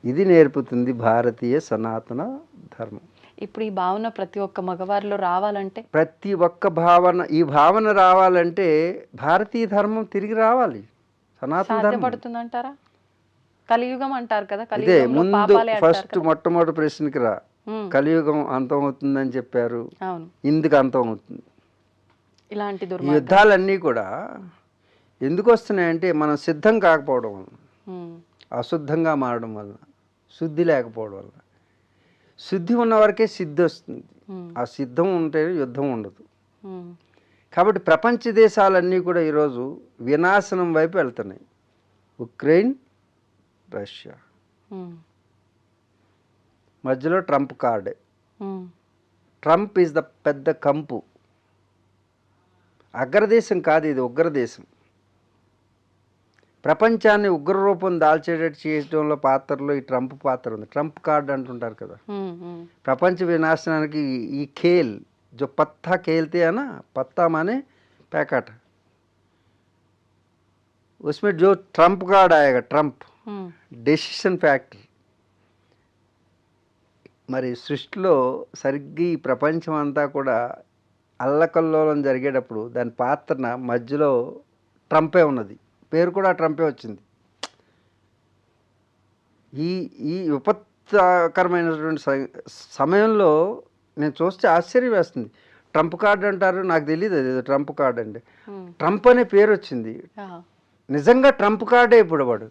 ఇది నేర్పుతుంది భారతీయ సనాతన ధర్మం. ఇప్పుడు ఈ భావన ప్రతి ఒక్క మగవారిలో రావాలంటే, ప్రతి ఒక్క ఈ భావన రావాలంటే భారతీయ ధర్మం తిరిగి రావాలి. సనాతన ధర్మం పడుతుందంటారా? కలియుగం అంటారు కదా, ఇదే ముందు ఫస్ట్ మొట్టమొదటి ప్రశ్నకి రా. కలియుగం అంతం అవుతుందని చెప్పారు. ఇందుకు అంతం అవుతుంది. ఇలాంటి యుద్ధాలన్నీ కూడా ఎందుకు వస్తున్నాయంటే మనం సిద్ధం కాకపోవడం వల్ల, అశుద్ధంగా మారడం వల్ల, శుద్ధి లేకపోవడం వల్ల. శుద్ధి ఉన్న వరకే సిద్ధి వస్తుంది. ఆ సిద్ధం ఉంటే యుద్ధం ఉండదు. కాబట్టి ప్రపంచ దేశాలన్నీ కూడా ఈరోజు వినాశనం వైపు వెళ్తున్నాయి. ఉక్రెయిన్, రష్యా, మధ్యలో ట్రంప్ కార్డే. ట్రంప్ ఈజ్ ద పెద్ద కంపు. అగ్రదేశం కాదు ఇది, ఉగ్రదేశం. ప్రపంచాన్ని ఉగ్రరూపం దాల్చేటట్టు చేయడంలో పాత్రలో ఈ ట్రంప్ పాత్ర ఉంది. ట్రంప్ కార్డ్ అంటుంటారు కదా. ప్రపంచ వినాశనానికి ఈ खेल जो पत्ता खेलते हैं ना, पत्ता माने पैकेट, उसमें जो ट्रम्प कार्ड आएगा, ट्रम्प డెసిషన్ ఫ్యాక్టర్. మరి సృష్టిలో సరిగ్గా ఈ ప్రపంచం అంతా కూడా అల్లకల్లోలం జరిగేటప్పుడు దాని పాత్రన మధ్యలో ట్రంపే ఉన్నది. పేరు కూడా ట్రంపే వచ్చింది. ఈ విపత్కరమైనటువంటి సమయంలో నేను చూస్తే ఆశ్చర్యం వేస్తుంది. ట్రంప్ కార్డు అంటారు, నాకు తెలియదు అది ట్రంప్ కార్డు అండి. ట్రంప్ అనే పేరు వచ్చింది. నిజంగా ట్రంప్ కార్డే ఇప్పుడు వాడు.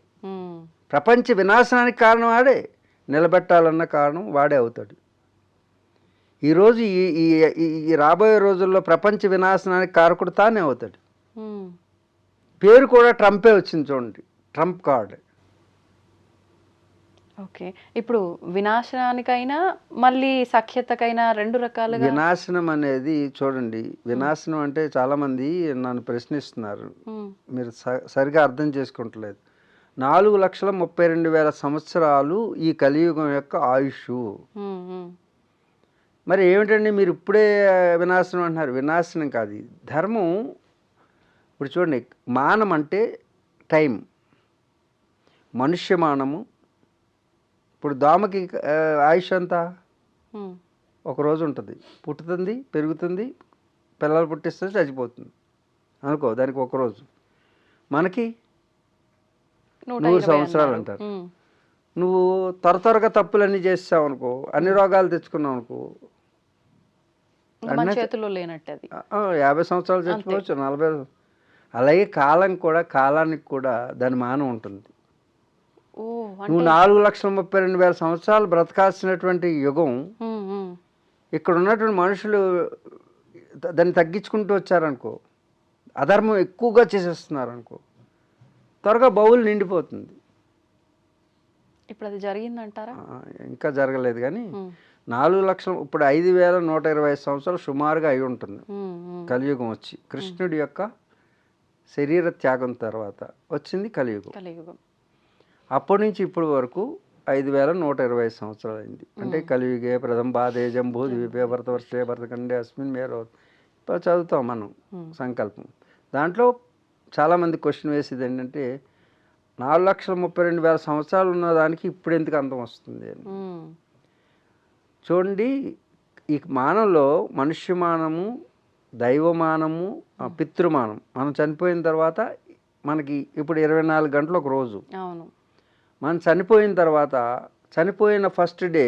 ప్రపంచ వినాశనానికి కారణం వాడే, నిలబెట్టాలన్న కారణం వాడే అవుతాడు. ఈరోజు ఈ రాబోయే రోజుల్లో ప్రపంచ వినాశనానికి కారకుడు తానే అవుతాడు. పేరు కూడా ట్రంపే వచ్చింది చూడండి, ట్రంప్ కార్డ్. ఓకే, ఇప్పుడు వినాశనానికైనా మళ్ళీ సఖ్యతకైనా రెండు రకాలుగా. వినాశనం అనేది చూడండి, వినాశనం అంటే చాలామంది నన్ను ప్రశ్నిస్తున్నారు, మీరు సరిగా అర్థం చేసుకుంటలేదు. 4,32,000 సంవత్సరాలు ఈ కలియుగం యొక్క ఆయుష్. మరి ఏమిటండి మీరు ఇప్పుడే వినాశనం అంటున్నారు? వినాశనం కాదు, ధర్మం. ఇప్పుడు చూడండి, మానం అంటే టైం, మనుష్యమానము. ఇప్పుడు దోమకి ఆయుష్ అంతా ఒకరోజు ఉంటుంది. పుట్టుతుంది, పెరుగుతుంది, పిల్లలు పుట్టిస్తుంది, చచ్చిపోతుంది అనుకో, దానికి ఒకరోజు. మనకి 100 సంవత్సరాలు అంటారు. నువ్వు త్వరగా తప్పులన్నీ చేసావు అనుకో, అన్ని రోగాలు తెచ్చుకున్నావు అనుకో, ఇంకా మన చేతుల్లో లేనట్టు అది. 50 సంవత్సరాలు చచ్చిపోవచ్చు, 40. అలాగే కాలం కూడా, కాలానికి కూడా దాని మానం ఉంటుంది. ఓ నువ్వు 4,32,000 సంవత్సరాలు బ్రతకాల్సినటువంటి యుగం ఇక్కడ ఉన్నటువంటి మనుషులు దాన్ని తగ్గించుకుంటూ వచ్చారనుకో, అధర్మం ఎక్కువగా చేసేస్తున్నారు అనుకో, త్వరగా బౌల్ నిండిపోతుంది. ఇప్పుడు అది జరిగిందంటారా? ఇంకా జరగలేదు కానీ 4 లక్షలు, ఇప్పుడు 5,125 సంవత్సరాలు సుమారుగా అయి ఉంటుంది కలియుగం వచ్చి. కృష్ణుడి యొక్క శరీర త్యాగం తర్వాత వచ్చింది కలియుగం. అప్పటి నుంచి ఇప్పటి వరకు 5,120 సంవత్సరాలు అయింది. అంటే కలియుగే ప్రథమ పాదే జంబూ ద్వీపే భరతవర్షే భరతఖండే అస్మిన్ మేరో చదువుతాం మనం సంకల్పం. దాంట్లో చాలామంది క్వశ్చన్ వేసేది ఏంటంటే 4,32,000 సంవత్సరాలు ఉన్నదానికి ఇప్పుడు ఎందుకు అంతం వస్తుంది అని. చూడండి, ఈ మానంలో మనుష్యమానము, దైవమానము, పితృమానం. మనం చనిపోయిన తర్వాత మనకి ఇప్పుడు 24 గంటలు ఒక రోజు. అవును. మనం చనిపోయిన తర్వాత, చనిపోయిన ఫస్ట్ డే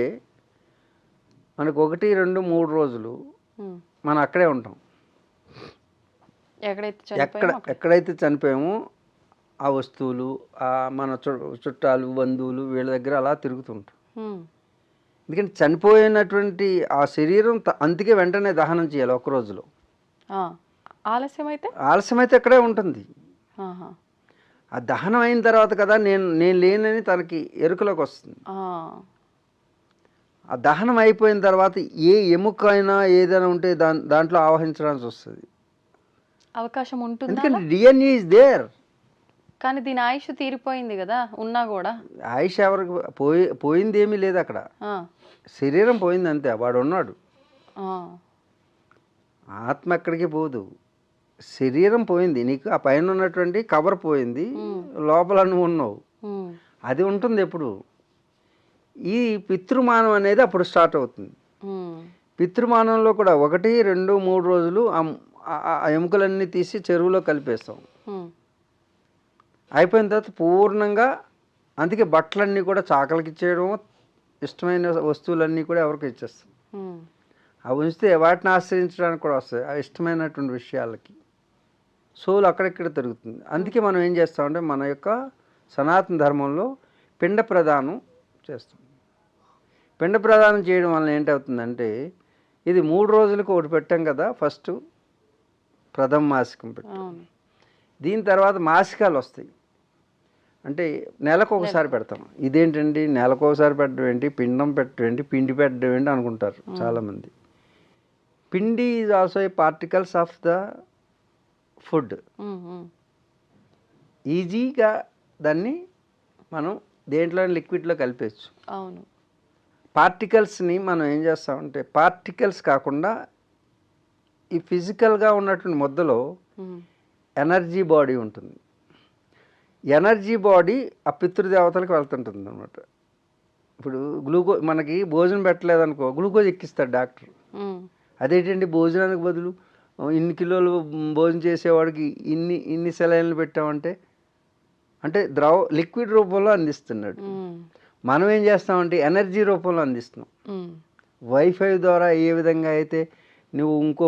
మనకు 1, 2, 3 రోజులు మనం అక్కడే ఉంటాం. ఎక్కడైతే చనిపోయామో ఆ వస్తువులు, మన చుట్టాలు, బంధువులు వీళ్ళ దగ్గర అలా తిరుగుతుంటాం. ఎందుకంటే చనిపోయినటువంటి ఆ శరీరం అందుకే వెంటనే దహనం చేయాలి ఒక రోజులో. ఆలస్యమైతే అక్కడే ఉంటుంది. ఆ దహనం అయిన తర్వాత కదా నేను లేనని తనకి ఎరుకలోకి వస్తుంది. ఆ దహనం అయిపోయిన తర్వాత ఏ ఎముకైనా ఏదైనా ఉంటే దాంట్లో ఆవహించడానికి వస్తుంది, అవకాశం ఉంటుంది. ఎందుకంటే డిఎన్ఏ ఇస్ దేర్. కానీ దీని ఆయుష్ తీరిపోయింది కదా, ఉన్నా కూడా. ఆయుష్ ఎవరికి పోయింది ఏమీ లేదు అక్కడ, శరీరం పోయింది అంతే. వాడు ఉన్నాడు, ఆత్మ ఎక్కడికి పోదు, శరీరం పోయింది. నీకు ఆ పైన ఉన్నటువంటి కవర్ పోయింది, లోపల నువ్వు ఉన్నావు, అది ఉంటుంది ఎప్పుడు. ఈ పితృమానం అనేది అప్పుడు స్టార్ట్ అవుతుంది. పితృమానంలో కూడా 1, 2, 3 రోజులు ఆ ఎముకలన్నీ తీసి చెరువులో కలిపేస్తాం. అయిపోయిన తర్వాత పూర్ణంగా, అందుకే బట్టలన్నీ కూడా చాకలకి ఇచ్చేయడం, ఇష్టమైన వస్తువులన్నీ కూడా ఎవరికి ఇచ్చేస్తాం. అవి ఉంచితే వాటిని ఆశ్రయించడానికి కూడా వస్తాయి, ఆ ఇష్టమైనటువంటి విషయాలకి. సోల్ అక్కడెక్కడ తిరుగుతుంది. అందుకే మనం ఏం చేస్తామంటే మన యొక్క సనాతన ధర్మంలో పిండ ప్రదానం చేస్తాం. పిండ ప్రదానం చేయడం వల్ల ఏంటవుతుందంటే, ఇది 3 రోజులకు ఒకటి పెట్టాం కదా, ఫస్ట్ ప్రథమ మాసికం పెట్టాం. దీని తర్వాత మాసికాలు వస్తాయి, అంటే నెలకు ఒకసారి పెడతాం. ఇదేంటండి నెలకు ఒకసారి పెట్టడం ఏంటి, పిండం పెట్టడం ఏంటి, పిండి పెట్టడం ఏంటి అనుకుంటారు చాలామంది. పిండి is also a particles of the food. ఈజీగా దాన్ని మనం దేంట్లో లిక్విడ్లో కలిపేయచ్చు. అవును. పార్టికల్స్ని మనం ఏం చేస్తామంటే, పార్టికల్స్ కాకుండా ఈ ఫిజికల్గా ఉన్నటువంటి ముద్దలో ఎనర్జీ బాడీ ఉంటుంది. ఎనర్జీ బాడీ ఆ పితృదేవతలకు వెళ్తుంటుంది అనమాట. ఇప్పుడు మనకి భోజనం పెట్టలేదనుకో, గ్లూకోజ్ ఎక్కిస్తాడు డాక్టర్. అదేంటండి భోజనానికి బదులు ఇన్ని కిలోలు భోజనం చేసేవాడికి ఇన్ని సెలైన్లు పెట్టామంటే, అంటే లిక్విడ్ రూపంలో అందిస్తున్నాడు. మనం ఏం చేస్తామంటే ఎనర్జీ రూపంలో అందిస్తున్నాం. వైఫై ద్వారా ఏ విధంగా అయితే నువ్వు ఇంకో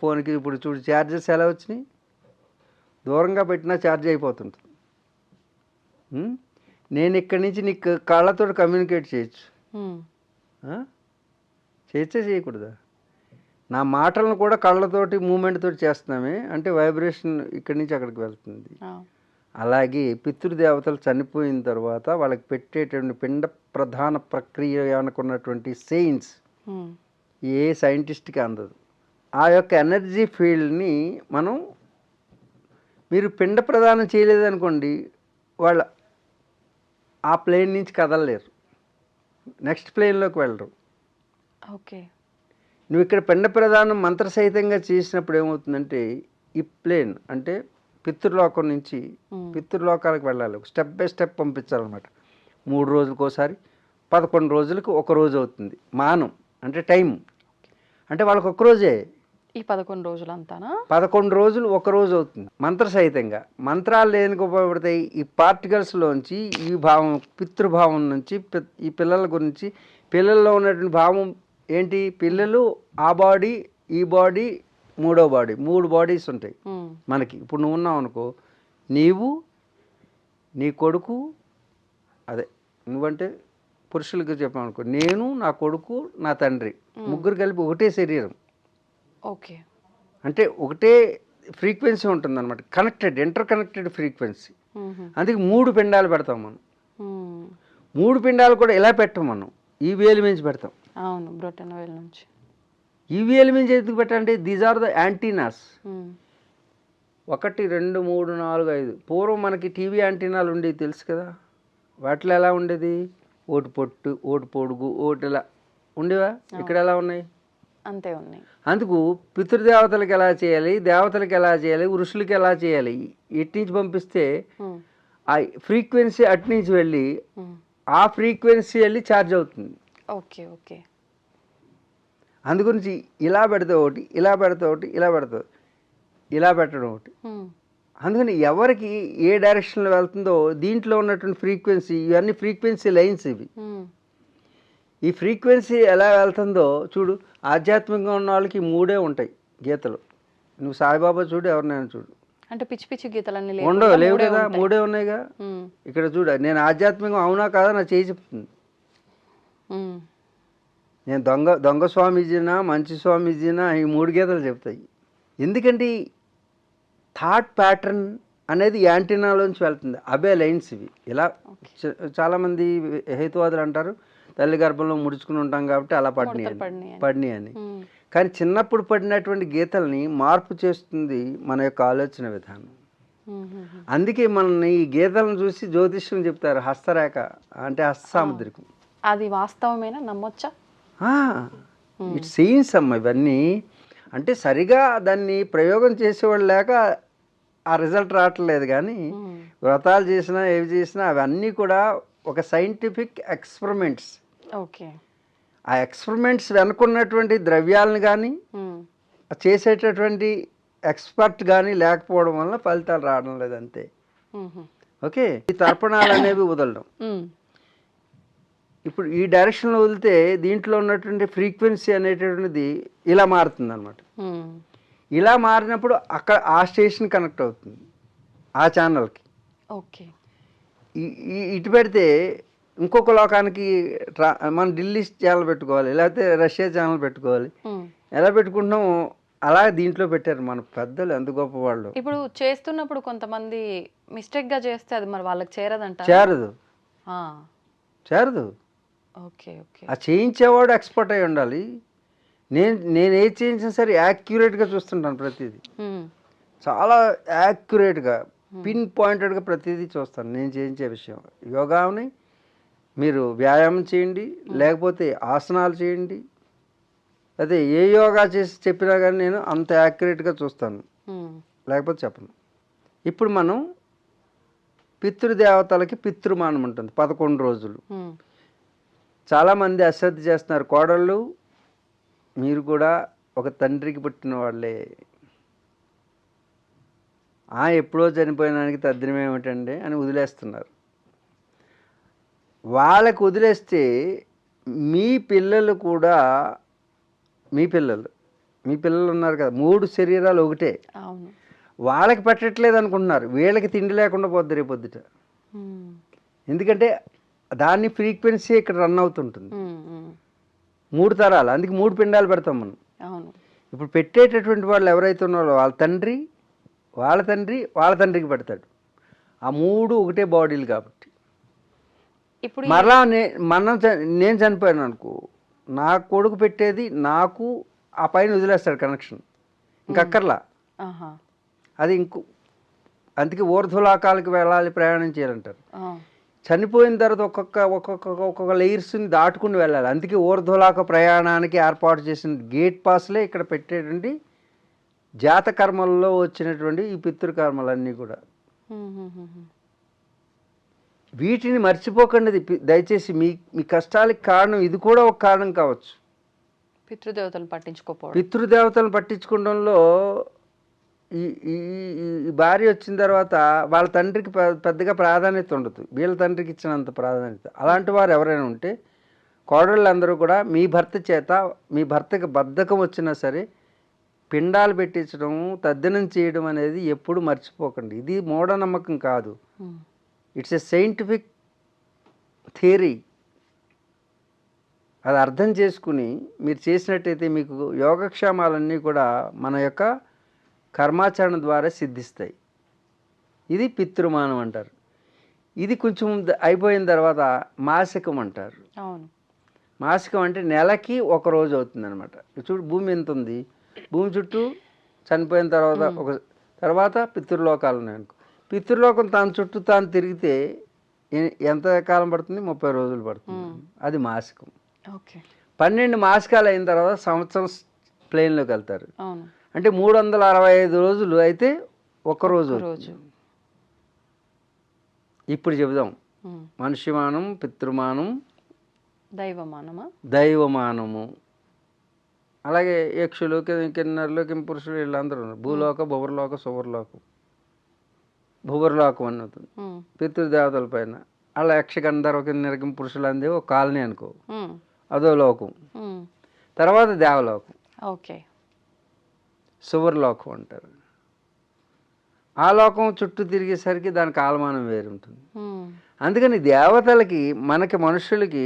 ఫోన్కి ఇప్పుడు చూడు ఛార్జెస్ ఎలా వచ్చినాయి, దూరంగా పెట్టినా ఛార్జ్ అయిపోతుంటుంది. నేను ఇక్కడి నుంచి నీకు కళ్ళతో కమ్యూనికేట్ చేయొచ్చు, చేయకూడదా? నా మాటలను కూడా కళ్ళతోటి మూమెంట్ తోటి చేస్తున్నామే, అంటే వైబ్రేషన్ ఇక్కడి నుంచి అక్కడికి వెళ్తుంది. అలాగే పితృదేవతలు చనిపోయిన తర్వాత వాళ్ళకి పెట్టేటువంటి పిండ ప్రధాన ప్రక్రియ అనుకున్నటువంటి సైన్స్ ఏ సైంటిస్ట్కి అందదు. ఆ యొక్క ఎనర్జీ ఫీల్డ్ని మీరు పిండ ప్రదానం చేయలేదనుకోండి, వాళ్ళ ఆ ప్లేన్ నుంచి కదలలేరు, నెక్స్ట్ ప్లేన్లోకి వెళ్ళరు. ఓకే. నువ్వు ఇక్కడ పిండ ప్రదానం మంత్రసహితంగా చేసినప్పుడు ఏమవుతుందంటే, ఈ ప్లేన్ అంటే పితృలోకం నుంచి పితృలోకాలకు వెళ్ళాలి, స్టెప్ బై స్టెప్ పంపించాలన్నమాట. 3 రోజులకు ఒకసారి, 11 రోజులకు ఒక రోజు అవుతుంది. మానం అంటే టైం, అంటే వాళ్ళకి ఒక రోజే. ఈ 11 రోజులంతానా? 11 రోజులు ఒక రోజు అవుతుంది మంత్రసహితంగా. మంత్రాలు లేనికి ఉపయోగపడతాయి. ఈ పార్టికల్స్లోంచి ఈ భావం, పితృభావం నుంచి ఈ పిల్లల గురించి, పిల్లల్లో ఉన్నటువంటి భావం ఏంటి పిల్లలు ఆ బాడీ ఈ బాడీ మూడో బాడీ 3 బాడీస్ ఉంటాయి మనకి. ఇప్పుడు నువ్వు ఉన్నావు అనుకో, నీవు నీ కొడుకు, అదే నువ్వంటే పురుషులకి చెప్పామనుకో, నేను నా కొడుకు నా తండ్రి ముగ్గురు కలిపి ఒకటే శరీరం. ఓకే. అంటే ఒకటే ఫ్రీక్వెన్సీ ఉంటుంది అనమాట, కనెక్టెడ్ ఇంటర్ కనెక్టెడ్ ఫ్రీక్వెన్సీ. అందుకే 3 పిండాలు పెడతాం మనం. 3 పిండాలు కూడా ఇలా పెట్టాం మనం, ఈ వేలు మించి పెడతాం. అవును, బ్రొటన్ వేలు నుంచి. ఈ వేలు మించి ఎందుకు పెట్టండి? These are the antennas. 1 2 3 4 5. పూర్వం మనకి టీవీ యాంటీనాలు ఉండేవి తెలుసు కదా, వాటిలో ఎలా ఉండేది? ఓటు పొట్టు, ఓటు పొడుగు, ఓటు ఇలా ఉండేవా? ఇక్కడ ఎలా ఉన్నాయి? అంతే ఉన్నాయి. అందుకు పితృదేవతలకు ఎలా చేయాలి, దేవతలకు ఎలా చేయాలి, ఋషులకి ఎలా చేయాలి, ఎటు నుంచి పంపిస్తే ఆ ఫ్రీక్వెన్సీ అటు నుంచి వెళ్ళి ఆ ఫ్రీక్వెన్సీ వెళ్ళి ఛార్జ్ అవుతుంది. Okay okay. అందుగురించి ఇలా పెడితే ఒకటి, ఇలా పెడితే ఒకటి, ఇలా పెడితే ఇలా పెట్టడం ఒకటి. అందుకని ఎవరికి ఏ డైరెక్షన్లో వెళ్తుందో దీంట్లో ఉన్నటువంటి ఫ్రీక్వెన్సీ, ఇవన్నీ ఫ్రీక్వెన్సీ లైన్స్ ఇవి. ఈ ఫ్రీక్వెన్సీ ఎలా వెళ్తుందో చూడు. ఆధ్యాత్మికంగా ఉన్న వాళ్ళకి 3 ఉంటాయి గీతలు. నువ్వు సాయిబాబా చూడు, ఎవరినైనా చూడు, అంటే పిచ్చి పిచ్చి గీతలన్నీ ఉండవు, లేవు కదా, 3 ఉన్నాయిగా. ఇక్కడ చూడ, నేను ఆధ్యాత్మికం అవునా కాదా నా చేయి చెప్తుంది. నేను దొంగ స్వామీజీనా మంచి స్వామీజీనా ఈ 3 గీతలు చెప్తాయి. ఎందుకంటే థాట్ ప్యాటర్న్ అనేది యాంటీనాలోంచి వెళ్తుంది. అబే లైన్స్ ఇవి. ఇలా చాలామంది హేతువాదులు అంటారు, తల్లి గర్భంలో ముడుచుకుని ఉంటాం కాబట్టి అలా పడినాయి అని. కానీ చిన్నప్పుడు పడినటువంటి గీతల్ని మార్పు చేస్తుంది మన యొక్క ఆలోచన విధానం. అందుకే మనల్ని ఈ గీతలను చూసి జ్యోతిష్యం చెప్తారు. హస్తరేఖ అంటే హస్త సాముద్రికం. అది వాస్తవమేనా, నమ్మొచ్చా? ఇట్స్ సైన్స్ అమ్మ ఇవన్నీ. అంటే సరిగా దాన్ని ప్రయోగం చేసేవాళ్ళు లేక ఆ రిజల్ట్ రావట్లేదు. కానీ వ్రతాలు చేసినా ఏవి చేసినా అవన్నీ కూడా ఒక సైంటిఫిక్ ఎక్స్పెరిమెంట్స్. ఓకే. ఆ ఎక్స్పెరిమెంట్స్ వెనుకున్నటువంటి ద్రవ్యాలను కానీ చేసేటటువంటి ఎక్స్పర్ట్ కానీ లేకపోవడం వల్ల ఫలితాలు రావడం లేదు, అంతే. ఓకే. ఈ తర్పణాలు అనేవి వదలడం. ఇప్పుడు ఈ డైరెక్షన్లో వదిలితే దీంట్లో ఉన్నటువంటి ఫ్రీక్వెన్సీ అనేటటువంటిది ఇలా మారుతుంది అనమాట. ఇలా మారినప్పుడు అక్కడ ఆ స్టేషన్ కనెక్ట్ అవుతుంది ఆ ఛానల్కి. ఓకే. ఇటు పెడితే ఇంకొక లోకానికి మనం ఢిల్లీ ఛానల్ పెట్టుకోవాలి, లేకపోతే రష్యా ఛానల్ పెట్టుకోవాలి. ఎలా పెట్టుకుంటున్నాం అలా దీంట్లో పెట్టారు మన పెద్దలు, ఎంత గొప్ప వాళ్ళు. ఇప్పుడు చేస్తున్నప్పుడు కొంతమంది మిస్టేక్గా చేస్తే అది మరి వాళ్ళకి చేరదంట. చేరదు. Okay okay. ఆ చేయించేవాడు ఎక్స్పర్ట్ అయి ఉండాలి. నేను ఏది చేయించినా సరే యాక్యురేట్గా చూస్తుంటాను ప్రతిదీ. చాలా యాక్యురేట్గా పిన్ పాయింటెడ్గా ప్రతిదీ చూస్తాను నేను చేయించే విషయం. యోగాని మీరు వ్యాయామం చేయండి, లేకపోతే ఆసనాలు చేయండి, అదే ఏ యోగా చేసి చెప్పినా కానీ నేను అంత యాక్యురేట్గా చూస్తాను, లేకపోతే చెప్పను. ఇప్పుడు మనం పితృదేవతలకి పితృమానం ఉంటుంది 11 రోజులు. చాలామంది అశ్రద్ధ చేస్తున్నారు. కోడళ్ళు మీరు కూడా ఒక తండ్రికి పుట్టిన వాళ్ళే, ఎప్పుడో చనిపోయినానికి తద్దినం ఏమిటండి అని వదిలేస్తున్నారు. వాళ్ళకు వదిలేస్తే మీ పిల్లలు కూడా మీ పిల్లలు ఉన్నారు కదా, 3 శరీరాలు ఒకటే, వాళ్ళకి పెట్టట్లేదు అనుకుంటున్నారు. వీళ్ళకి తిండి లేకుండా పోద్ది రేపొద్దుట. ఎందుకంటే దాని ఫ్రీక్వెన్సీ ఇక్కడ రన్ అవుతుంటుంది 3 తరాలు. అందుకే 3 పిండాలు పెడతాం మనం. ఇప్పుడు పెట్టేటటువంటి వాళ్ళు ఎవరైతే ఉన్నారో వాళ్ళ తండ్రి వాళ్ళ తండ్రికి పెడతాడు. ఆ 3 ఒకటే బాడీలు కాబట్టి. ఇప్పుడు మరలా నేను చనిపోయాను అనుకో, నా కొడుకు పెట్టేది నాకు ఆ పైన వదిలేస్తాడు కనెక్షన్, ఇంకక్కర్లా. అది అందుకే ఊర్ధ్వలోకాలకు వెళ్ళాలి, ప్రయాణం చేయాలంటారు. చనిపోయిన తర్వాత ఒక్కొక్క లేయర్స్ని దాటుకుని వెళ్ళాలి. అందుకే ఊర్ధ్వలోక ప్రయాణానికి ఏర్పాటు చేసిన గేట్ పాస్లే ఇక్కడ పెట్టేటువంటి జాతకర్మల్లో వచ్చినటువంటి ఈ పితృకర్మలన్నీ కూడా. వీటిని మర్చిపోకండి దయచేసి. మీ కష్టాలకు కారణం ఇది కూడా ఒక కారణం కావచ్చు. పితృదేవతలను పట్టించుకోవడంలో ఈ భార్య వచ్చిన తర్వాత వాళ్ళ తండ్రికి పెద్దగా ప్రాధాన్యత ఉండదు, వీళ్ళ తండ్రికి ఇచ్చినంత ప్రాధాన్యత. అలాంటి వారు ఎవరైనా ఉంటే కోడళ్ళందరూ కూడా మీ భర్త చేత మీ భర్తకి బద్ధకం వచ్చినా సరే పిండాలు పెట్టించడం తద్దినం చేయడం అనేది ఎప్పుడు మర్చిపోకండి. ఇది మూఢనమ్మకం కాదు, ఇట్స్ ఎ సైంటిఫిక్ థియరీ. అది అర్థం చేసుకుని మీరు చేసినట్టయితే మీకు యోగక్షేమాలన్నీ కూడా మన యొక్క కర్మాచరణ ద్వారా సిద్ధిస్తాయి. ఇది పితృమానం అంటారు. ఇది కొంచెం అయిపోయిన తర్వాత మాసికం అంటారు. అవును. మాసికం అంటే నెలకి ఒక రోజు అవుతుంది అనమాట. చూడు భూమి ఎంత ఉంది, భూమి చుట్టూ చనిపోయిన తర్వాత పితృలోకాలు ఉన్నాయనుకో, పితృలోకం తన చుట్టూ తాను తిరిగితే ఎంత కాలం పడుతుంది? 30 రోజులు పడుతుంది. అది మాసికం. ఓకే. 12 మాసికాలు అయిన తర్వాత సంవత్సరం ప్లేన్లోకి వెళ్తారు. అవును. అంటే 365 రోజులు అయితే ఒక రోజు. ఇప్పుడు చెబుదాం, మనుష్యమానం, పితృమానం, దైవమానమా? దైవమానము. అలాగే యక్షులు, కిన్నరులు, కింపురుషులు వీళ్ళందరూ ఉన్నారు. భూలోక, భువర్లోక, సువర్లోకం. భువర్లోకం అన్నది పితృదేవతల పైన. అలా యక్ష, గంధర్వ, కిన్నెర, కింపురుషులు అందే ఒక కాలనీ అనుకో, అదో లోకం. తర్వాత దేవలోకం, ఓకే, సువర్లోకం అంటారు. ఆ లోకం చుట్టూ తిరిగేసరికి దాని కాలమానం వేరు ఉంటుంది. అందుకని దేవతలకి మనకి మనుషులకి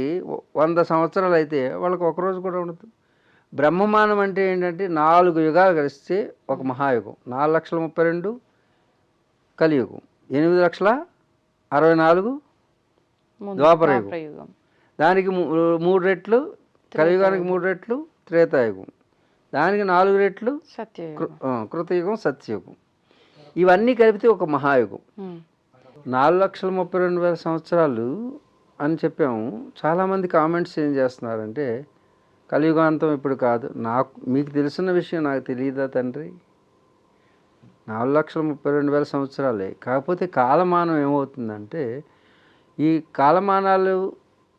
100 సంవత్సరాలు అయితే వాళ్ళకి ఒకరోజు కూడా ఉండదు. బ్రహ్మమానం అంటే ఏంటంటే 4 యుగాలు కలిస్తే ఒక మహాయుగం. 4,32,000 కలియుగం, 8,64,000 ద్వాపరయుగం. దానికి 3 రెట్లు, కలియుగానికి 3 రెట్లు త్రేతాయుగం, దానికి 4 రెట్లు కృతయుగం, సత్యయుగం. ఇవన్నీ కలిపితే ఒక మహాయుగం. 4,32,000 సంవత్సరాలు అని చెప్పాము. చాలామంది కామెంట్స్ ఏం చేస్తున్నారంటే కలియుగాంతం ఇప్పుడు కాదు. మీకు తెలిసిన విషయం నాకు తెలియదా తండ్రి? 4,32,000 సంవత్సరాలే. కాకపోతే కాలమానం ఏమవుతుందంటే, ఈ కాలమానాలు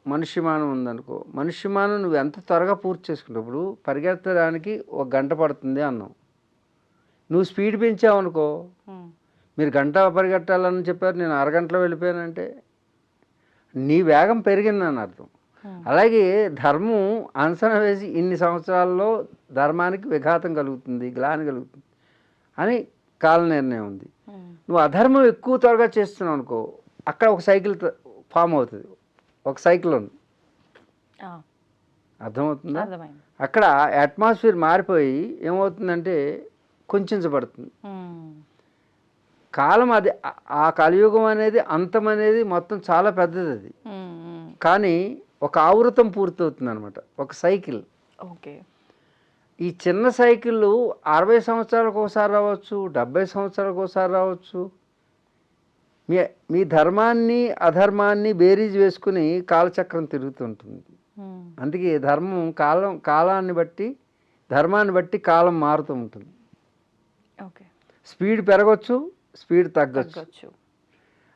మనుష్యమానం ఉందనుకో, మనుష్యమానం నువ్వు ఎంత త్వరగా పూర్తి చేసుకున్నప్పుడు పరిగెత్తడానికి 1 గంట పడుతుంది అన్నావు. నువ్వు స్పీడ్ పెంచావు అనుకో, మీరు గంట పరిగెట్టాలని చెప్పారు, నేను అరగంటలో వెళ్ళిపోయానంటే నీ వేగం పెరిగిందని అర్థం. అలాగే ధర్మం అంచనా వేసి ఇన్ని సంవత్సరాల్లో ధర్మానికి విఘాతం కలుగుతుంది, గ్లాని కలుగుతుంది అని కాల నిర్ణయం ఉంది. నువ్వు అధర్మం ఎక్కువ త్వరగా చేస్తున్నావు అనుకో, అక్కడ ఒక సైకిల్ ఫామ్ అవుతుంది, ఒక సైకిల్ ఉంది. అర్థమవుతుందా? అక్కడ అట్మాస్ఫియర్ మారిపోయి ఏమవుతుందంటే కుంచబడుతుంది కాలం. అది ఆ కలియుగం అనేది, అంతం అనేది మొత్తం చాలా పెద్దది. అది కానీ ఒక ఆవృతం పూర్తవుతుంది అనమాట, ఒక సైకిల్. ఓకే. ఈ చిన్న సైకిళ్ళు 60 సంవత్సరాలకు ఒకసారి రావచ్చు, 70 సంవత్సరాలకు ఒకసారి రావచ్చు. మీ ధర్మాన్ని అధర్మాన్ని బేరీజ్ వేసుకుని కాలచక్రం తిరుగుతుంటుంది. అందుకే ధర్మం కాలాన్ని బట్టి, ధర్మాన్ని బట్టి కాలం మారుతూ ఉంటుంది. స్పీడ్ పెరగచ్చు, స్పీడ్ తగ్గచ్చు.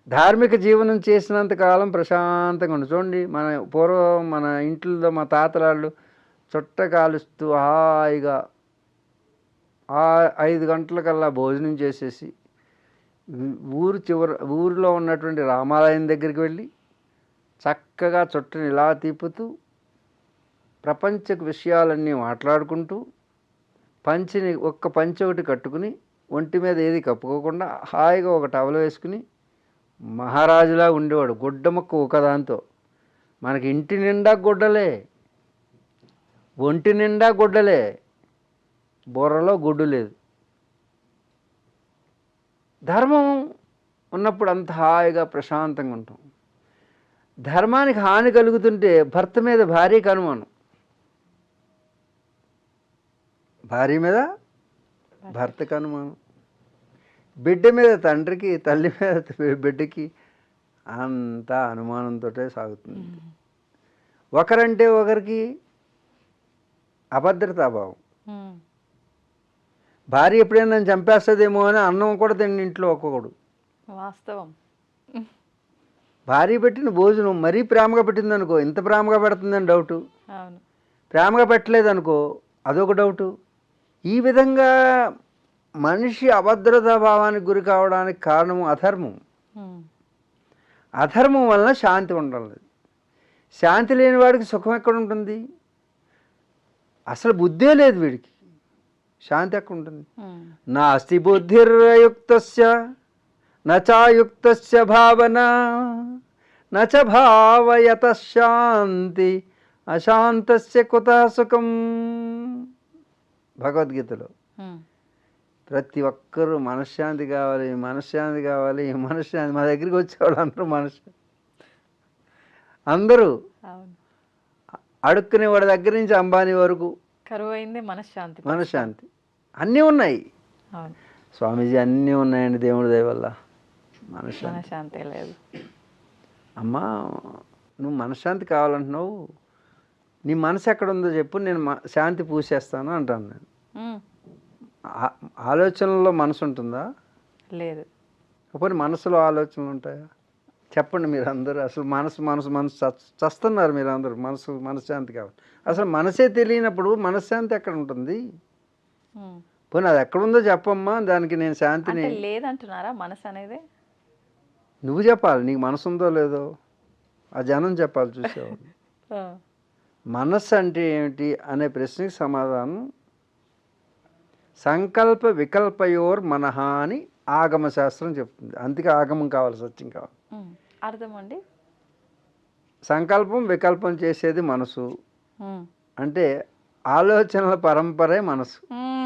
ధార్మిక జీవనం చేసినంత కాలం ప్రశాంతంగా ఉంటుంది. చూడండి, పూర్వం మన ఇంట్లో మా తాతలాళ్ళు చుట్ట కాలుస్తూ హాయిగా 5 గంటలకల్లా భోజనం చేసేసి ఊరిలో ఉన్నటువంటి రామాలయం దగ్గరికి వెళ్ళి చక్కగా చుట్టని ఇలా తిప్పుతూ ప్రపంచ విషయాలన్నీ మాట్లాడుకుంటూ పంచె ఒకటి కట్టుకుని ఒంటి మీద ఏది కప్పుకోకుండా హాయిగా ఒక టవల్ వేసుకుని మహారాజులా ఉండేవాడు. గుడ్డ మొక్క ఒకదాంతో. మనకి ఇంటి నిండా గుడ్డలే, ఒంటి నిండా గుడ్డలే, బుర్రలో గుడ్డు లేదు. ధర్మం ఉన్నప్పుడు అంత హాయిగా ప్రశాంతంగా ఉంటాం. ధర్మానికి హాని కలుగుతుంటే భర్త మీద భార్యకి అనుమానం, భార్య మీద భర్తకు అనుమానం, బిడ్డ మీద తండ్రికి, తల్లి మీద బిడ్డకి అంతా అనుమానంతో సాగుతుంది. ఒకరంటే ఒకరికి అభద్రతాభావం. భార్య ఎప్పుడైనా నన్ను చంపేస్తుందేమో అని అన్నం కూడా తిండి ఇంట్లో ఒక్కొక్కడు. వాస్తవం. భార్య పెట్టిన భోజనం మరీ ప్రేమగా పెట్టింది అనుకో, ఇంత ప్రేమగా పెడుతుందని డౌటు. ప్రేమగా పెట్టలేదు అనుకో, అదొక డౌటు. ఈ విధంగా మనిషి అభద్రతా భావానికి గురి కావడానికి కారణము అధర్మం. అధర్మం వలన శాంతి ఉండలేదు. శాంతి లేని వాడికి సుఖం ఎక్కడ ఉంటుంది? అసలు బుద్ధే లేదు వీడికి, శాంతి ఎక్కడ ఉంటుంది? నాస్తి బుద్ధిర్యుక్తస్య నచాయుక్తస్య భావన నచ భావయత శాంతి అశాంతస్య కుతః సుఖం. భగవద్గీతలో ప్రతి ఒక్కరూ మనశ్శాంతి కావాలి, మనశ్శాంతి కావాలి, మనశ్శాంతి. మా దగ్గరికి వచ్చేవాళ్ళు అందరూ మనశ్శాంతి, అందరూ అడుక్కునే వాడి దగ్గర నుంచి అంబానీ వరకు కరువు అయింది మనశ్శాంతి. మనశ్శాంతి అన్నీ ఉన్నాయి స్వామీజీ, అన్నీ ఉన్నాయండి దేవుడి దయ వల్ల. మనశ్శాంతి లేదు. అమ్మా నువ్వు మనశ్శాంతి కావాలంటున్నావు, నీ మనసు ఎక్కడ ఉందో చెప్పు, నేను శాంతి పూసేస్తాను అంటాను నేను. ఆలోచనలో మనసు ఉంటుందా? లేదు. కాకపోతే మనసులో ఆలోచనలు ఉంటాయా? చెప్పండి మీరు అందరూ. అసలు మనసు మనసు మనసు చస్తున్నారు మీరు అందరూ. మనశ్శాంతి కావాలి. అసలు మనసే తెలియనప్పుడు మనశ్శాంతి ఎక్కడ ఉంటుంది? పోనీ అది ఎక్కడుందో చెప్పమ్మా, దానికి నేను శాంతిని. లేదంటున్నారా మనసు అనేది? నువ్వు చెప్పాలి, నీకు మనసు ఉందో లేదో ఆ జనం చెప్పాలి చూసేవాళ్ళు. మనస్సు అంటే ఏమిటి అనే ప్రశ్నకి సమాధానం సంకల్ప వికల్పయోర్ మనహ అని ఆగమ శాస్త్రం చెప్తుంది. అందుకే ఆగమం కావాలి, సత్యం కావాలి. అర్థం అండి. సంకల్పం వికల్పం చేసేది మనసు, అంటే ఆలోచనల పరంపరే మనసు.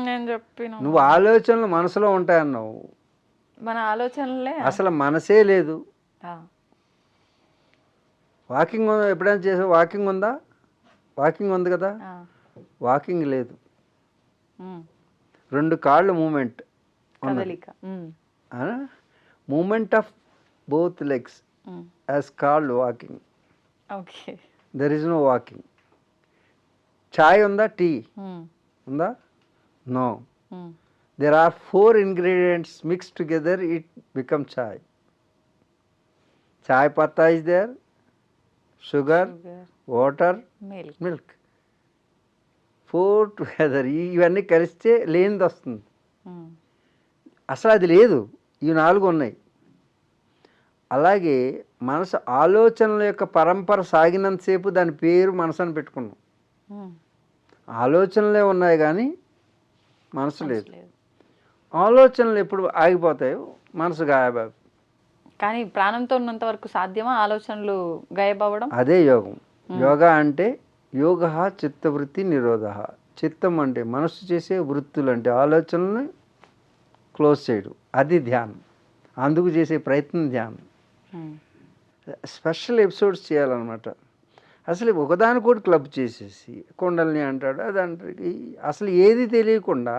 నేను చెప్పిన నువ్వు ఆలోచనలు మనసులో ఉంటాయన్నావు, మన ఆలోచనలే అసలు మనసే లేదు. వాకింగ్ ఎప్పుడైనా చేసావు? వాకింగ్ ఉందా? వాకింగ్ ఉంది కదా, వాకింగ్ లేదు. 2 కాళ్ళు movement, movement of both legs as called walking. There is no walking. చాయ్ ఉందా? టీ ఉందా? No. There are 4 ingredients mixed together, it becomes chai. Chai patta is there, sugar, water, milk. 4 together. ఇవన్నీ కలిస్తే లేనిది వస్తుంది. అసలు అది లేదు, ఈ 4 ఉన్నాయి. అలాగే మనసు ఆలోచనల యొక్క పరంపర సాగినంతసేపు దాని పేరు మనసు అని పెట్టుకున్నాం. ఆలోచనలే ఉన్నాయి కానీ మనసు లేదు. ఆలోచనలు ఎప్పుడు ఆగిపోతాయో మనసు గాయబాబు. కానీ ప్రాణంతో ఉన్నంత వరకు సాధ్యమా ఆలోచనలు గాయబవ్వడం? అదే యోగం. యోగా అంటే యోగ చిత్తవృత్తి నిరోధ. చిత్తం అంటే మనసు చేసే వృత్తులు, అంటే ఆలోచనల్ని క్లోజ్ చేయడం, అది ధ్యానం. అందుకు చేసే ప్రయత్నం ధ్యానం. స్పెషల్ ఎపిసోడ్స్ చేయాలన్నమాట. అసలు ఒకదానికోటి క్లబ్ చేసేసి కుండల్ని అంటాడు, అది అంటే అసలు ఏది తెలియకుండా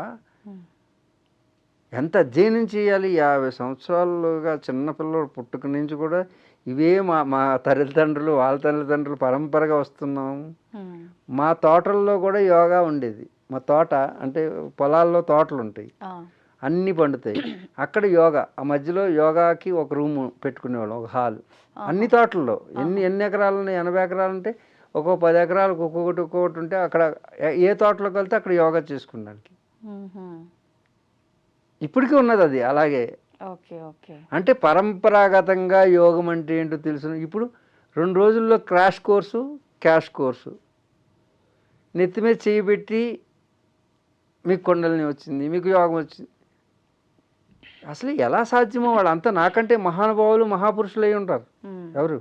ఎంత అధ్యయనం చేయాలి. 50 సంవత్సరాలుగా చిన్నపిల్లలు పుట్టుక నుంచి కూడా ఇవే మా తల్లిదండ్రులు, వాళ్ళ తల్లిదండ్రులు పరంపరగా వస్తున్నాము. మా తోటల్లో కూడా యోగా ఉండేది. మా తోట అంటే పొలాల్లో తోటలు ఉంటాయి, అన్నీ పండుతాయి. అక్కడ యోగా, ఆ మధ్యలో యోగాకి ఒక రూమ్ పెట్టుకునేవాళ్ళం, ఒక హాల్. అన్ని తోటల్లో ఎన్ని ఎకరాలు ఉన్నాయి? 80 ఎకరాలు ఉంటే ఒక్కో 10 ఎకరాలకు ఒక్కొక్కటి ఉంటే అక్కడ ఏ తోటలోకి వెళ్తే అక్కడ యోగా చేసుకున్నానికి. ఇప్పటికీ ఉన్నది అది అలాగే. అంటే పరంపరాగతంగా యోగం అంటే ఏంటో తెలుసు. ఇప్పుడు 2 రోజుల్లో క్రాష్ కోర్సు, క్యాష్ కోర్సు. నెత్తి మీద చేయి పెట్టి మీకు కుండలిని వచ్చింది, మీకు యోగం వచ్చింది. అసలు ఎలా సాధ్యమో? వాళ్ళంతా నాకంటే మహానుభావులు, మహాపురుషులు అయి ఉంటారు. ఎవరు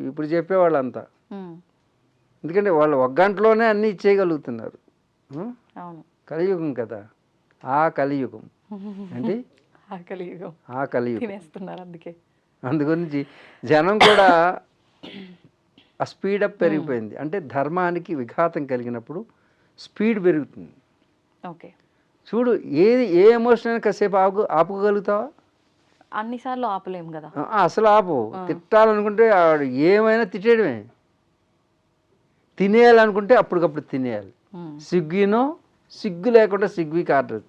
ఇప్పుడు చెప్పేవాళ్ళంతా. ఎందుకంటే వాళ్ళు 1 గంటలోనే అన్నీ ఇచ్చేయగలుగుతున్నారు. కలియుగం కదా, ఆ కలియుగం అంటే ఆ కలియుగం. అందుగురించి జనం కూడా ఆ స్పీడప్ పెరిగిపోయింది. అంటే ధర్మానికి విఘాతం కలిగినప్పుడు స్పీడ్ పెరుగుతుంది. చూడు, ఏ ఎమోషన్ అయినా కాసేపు ఆపుకోగలుగుతావా? అన్నిసార్లు ఆపలేము కదా. అసలు ఆపు. తిట్టాలనుకుంటే ఏమైనా తిట్టేయడమే. తినేయాలనుకుంటే అప్పటికప్పుడు తినేయాలి. సిగ్గు లేకుండా సిగ్గుకి ఆర్డర్.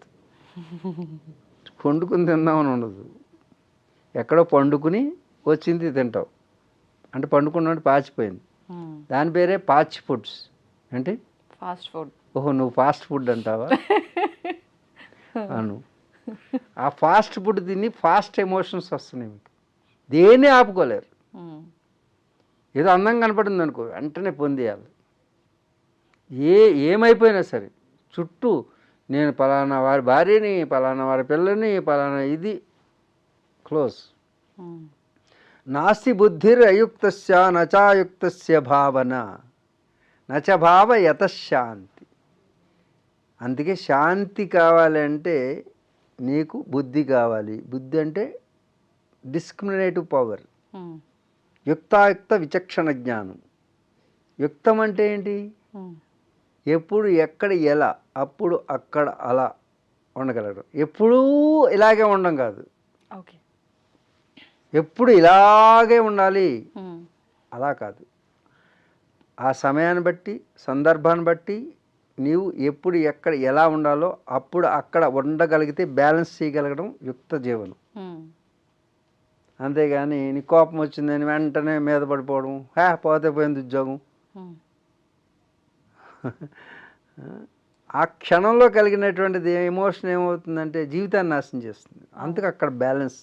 వండుకుని తిందామని ఉండదు. ఎక్కడో పండుకుని వచ్చింది తింటావు. అంటే పండుకున్నట్టు పాచిపోయింది. దాని పేరే పాచి ఫుడ్స్. అంటే ఫాస్ట్ ఫుడ్. ఓహో, నువ్వు ఫాస్ట్ ఫుడ్ అంటావా? అను. ఆ ఫాస్ట్ ఫుడ్ తిని ఫాస్ట్ ఎమోషన్స్ వస్తున్నాయి మీకు. దేన్ని ఆపుకోలేరు. ఏదో అందంగా కనపడింది అనుకో వెంటనే పొందేయాలి. ఏమైపోయినా సరే చుట్టూ నేను పలానా వారి భార్యని, పలానా వారి పిల్లని, పలానా ఇది క్లోజ్. నాస్తి బుద్ధిర్ అయుక్తస్య నచాయుక్తస్య భావన నచ భావ యతశాంతి. అందుకే శాంతి కావాలంటే నీకు బుద్ధి కావాలి. బుద్ధి అంటే డిస్క్రిమినేటివ్ పవర్, యుక్తాయుక్త విచక్షణ జ్ఞానం. యుక్తం అంటే ఏంటి? ఎప్పుడు ఎక్కడ ఎలా, అప్పుడు అక్కడ అలా ఉండగలగడం. ఎప్పుడూ ఇలాగే ఉండడం కాదు, ఓకే, ఎప్పుడు ఇలాగే ఉండాలి అలా కాదు. ఆ సమయాన్ని బట్టి, సందర్భాన్ని బట్టి నీవు ఎప్పుడు ఎక్కడ ఎలా ఉండాలో అప్పుడు అక్కడ ఉండగలిగితే బ్యాలెన్స్ చేయగలగడం యుక్త జీవనం. అంతేగాని నీ కోపం వచ్చిందని వెంటనే మీద పడిపోవడం, పోతే పోయింది ఉద్యోగం. ఆ క్షణంలో కలిగినటువంటిది ఎమోషన్ ఏమవుతుందంటే జీవితాన్ని నాశనం చేస్తుంది. అందుకు అక్కడ బ్యాలెన్స్,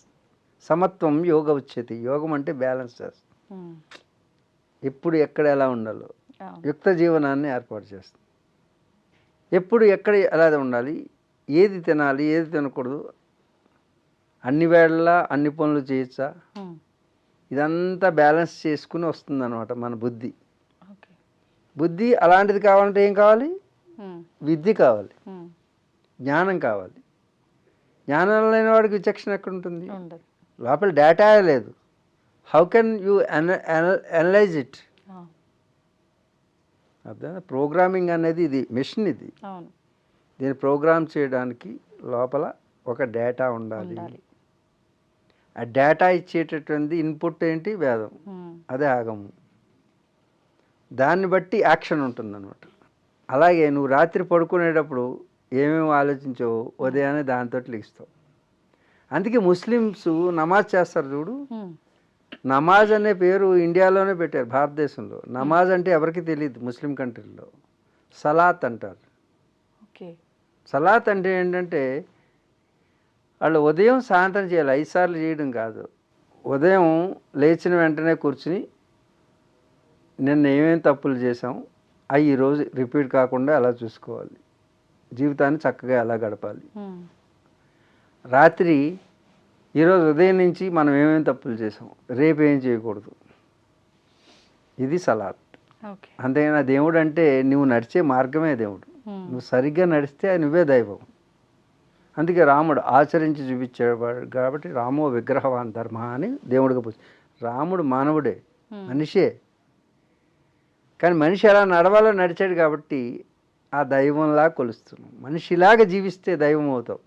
సమత్వం యోగ ఉచ్యతి. యోగం అంటే బ్యాలెన్స్ చేస్తుంది, ఎప్పుడు ఎక్కడ ఎలా ఉండాలో యుక్త జీవనాన్ని ఏర్పాటు చేస్తుంది. ఎప్పుడు ఎక్కడ ఎలా ఉండాలి, ఏది తినాలి, ఏది తినకూడదు, అన్ని వేళలా అన్ని పనులు చేయొచ్చా, ఇదంతా బ్యాలెన్స్ చేసుకుని వస్తుంది అనమాట మన బుద్ధి. బుద్ధి అలాంటిది కావాలంటే ఏం కావాలి? విద్య కావాలి, జ్ఞానం కావాలి. జ్ఞానం లేని వాడికి విచక్షణ ఎక్కడ ఉంటుంది? లోపల డేటా లేదు. How can you analyse it? అర్థం. ప్రోగ్రామింగ్ అనేది ఇది మిషన్, ఇది దీన్ని ప్రోగ్రామ్ చేయడానికి లోపల ఒక డేటా ఉండాలి. ఆ డేటా ఇచ్చేటటువంటి ఇన్పుట్ ఏంటి? వేదం, అదే ఆగము. దాన్ని బట్టి యాక్షన్ ఉంటుందన్నమాట. అలాగే నువ్వు రాత్రి పడుకునేటప్పుడు ఏమేమి ఆలోచించావో ఉదయాన్నే దాంతో లిఖిస్తావు. అందుకే ముస్లిమ్స్ నమాజ్ చేస్తారు చూడు. నమాజ్ అనే పేరు ఇండియాలోనే పెట్టారు, భారతదేశంలో. నమాజ్ అంటే ఎవరికి తెలియదు ముస్లిం కంట్రీల్లో. సలాత్ అంటారు. సలాత్ అంటే ఏంటంటే వాళ్ళు ఉదయం సాయంత్రం చేయాలి, 5 సార్లు చేయడం కాదు. ఉదయం లేచిన వెంటనే కూర్చుని నిన్న ఏమేమి తప్పులు చేసాం అవి ఈరోజు రిపీట్ కాకుండా ఎలా చూసుకోవాలి, జీవితాన్ని చక్కగా ఎలా గడపాలి. రాత్రి ఈరోజు ఉదయం నుంచి మనం ఏమేమి తప్పులు చేసాం, రేపు ఏం చేయకూడదు, ఇది సలాత్. అంతేగాని దేవుడు అంటే నువ్వు నడిచే మార్గమే దేవుడు. నువ్వు సరిగ్గా నడిస్తే నువ్వే దైవం. అందుకే రాముడు ఆచరించి చూపించేవాడు కాబట్టి రామో విగ్రహవాన్ ధర్మ అని దేవుడిగా పూజ. రాముడు మానవుడే, మనిషే, కానీ మనిషి ఎలా నడవాలో నడిచాడు కాబట్టి ఆ దైవంలా కొలుస్తున్నాం. మనిషిలాగా జీవిస్తే దైవం అవుతావు.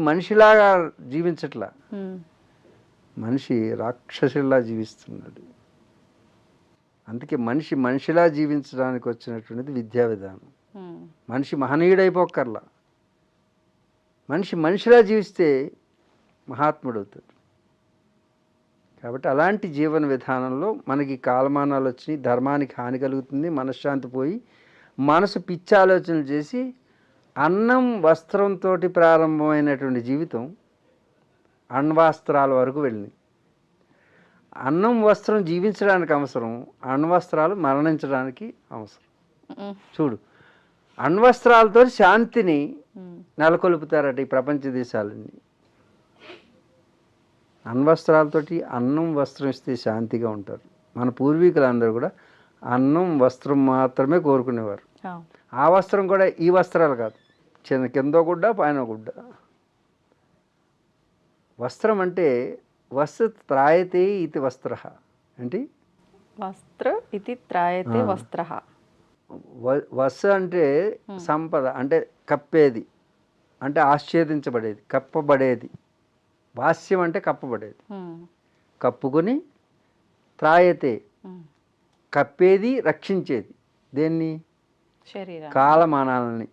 మనిషిలాగా జీవించట్లా, మనిషి రాక్షసులా జీవిస్తున్నాడు. అందుకే మనిషిలా జీవించడానికి వచ్చినటువంటిది విద్యా విధానం. మనిషి మహనీయుడైపోక్కర్లా, మనిషిలా జీవిస్తే మహాత్ముడు అవుతాడు. కాబట్టి అలాంటి జీవన విధానంలో మనకి కాలమానాలు వచ్చి ధర్మానికి హాని కలుగుతుంది, మనశ్శాంతి పోయి మనసు పిచ్చి ఆలోచనలు చేసి అన్నం వస్త్రంతో ప్రారంభమైనటువంటి జీవితం అణ్వస్త్రాల వరకు వెళ్ళింది. అన్నం వస్త్రం జీవించడానికి అవసరం, అణ్వస్త్రాలు మరణించడానికి అవసరం. చూడు, అణ్వస్త్రాలతో శాంతిని నెలకొల్పుతారట ఈ ప్రపంచ దేశాలన్నీ. అణ్వస్త్రాలతోటి అన్నం వస్త్రం ఇస్తే శాంతిగా ఉంటారు. మన పూర్వీకులందరూ కూడా అన్నం వస్త్రం మాత్రమే కోరుకునేవారు. ఆ వస్త్రం కూడా ఈ వస్త్రాలు కాదు, చిన్న కింద గుడ్డ పైన గుడ్డ. వస్త్రం అంటే వస్త్ర త్రాయతే ఇది వస్త్ర. ఏంటి? వస్త్ర ఇది త్రాయతే వస్త్ర. వస్ అంటే సంపద, అంటే కప్పేది, అంటే ఆశ్చేదించబడేది, కప్పబడేది. వాస్యం అంటే కప్పబడేది, కప్పుకొని, త్రాయతే కప్పేది, రక్షించేది. దేన్ని? కాలమానాలని.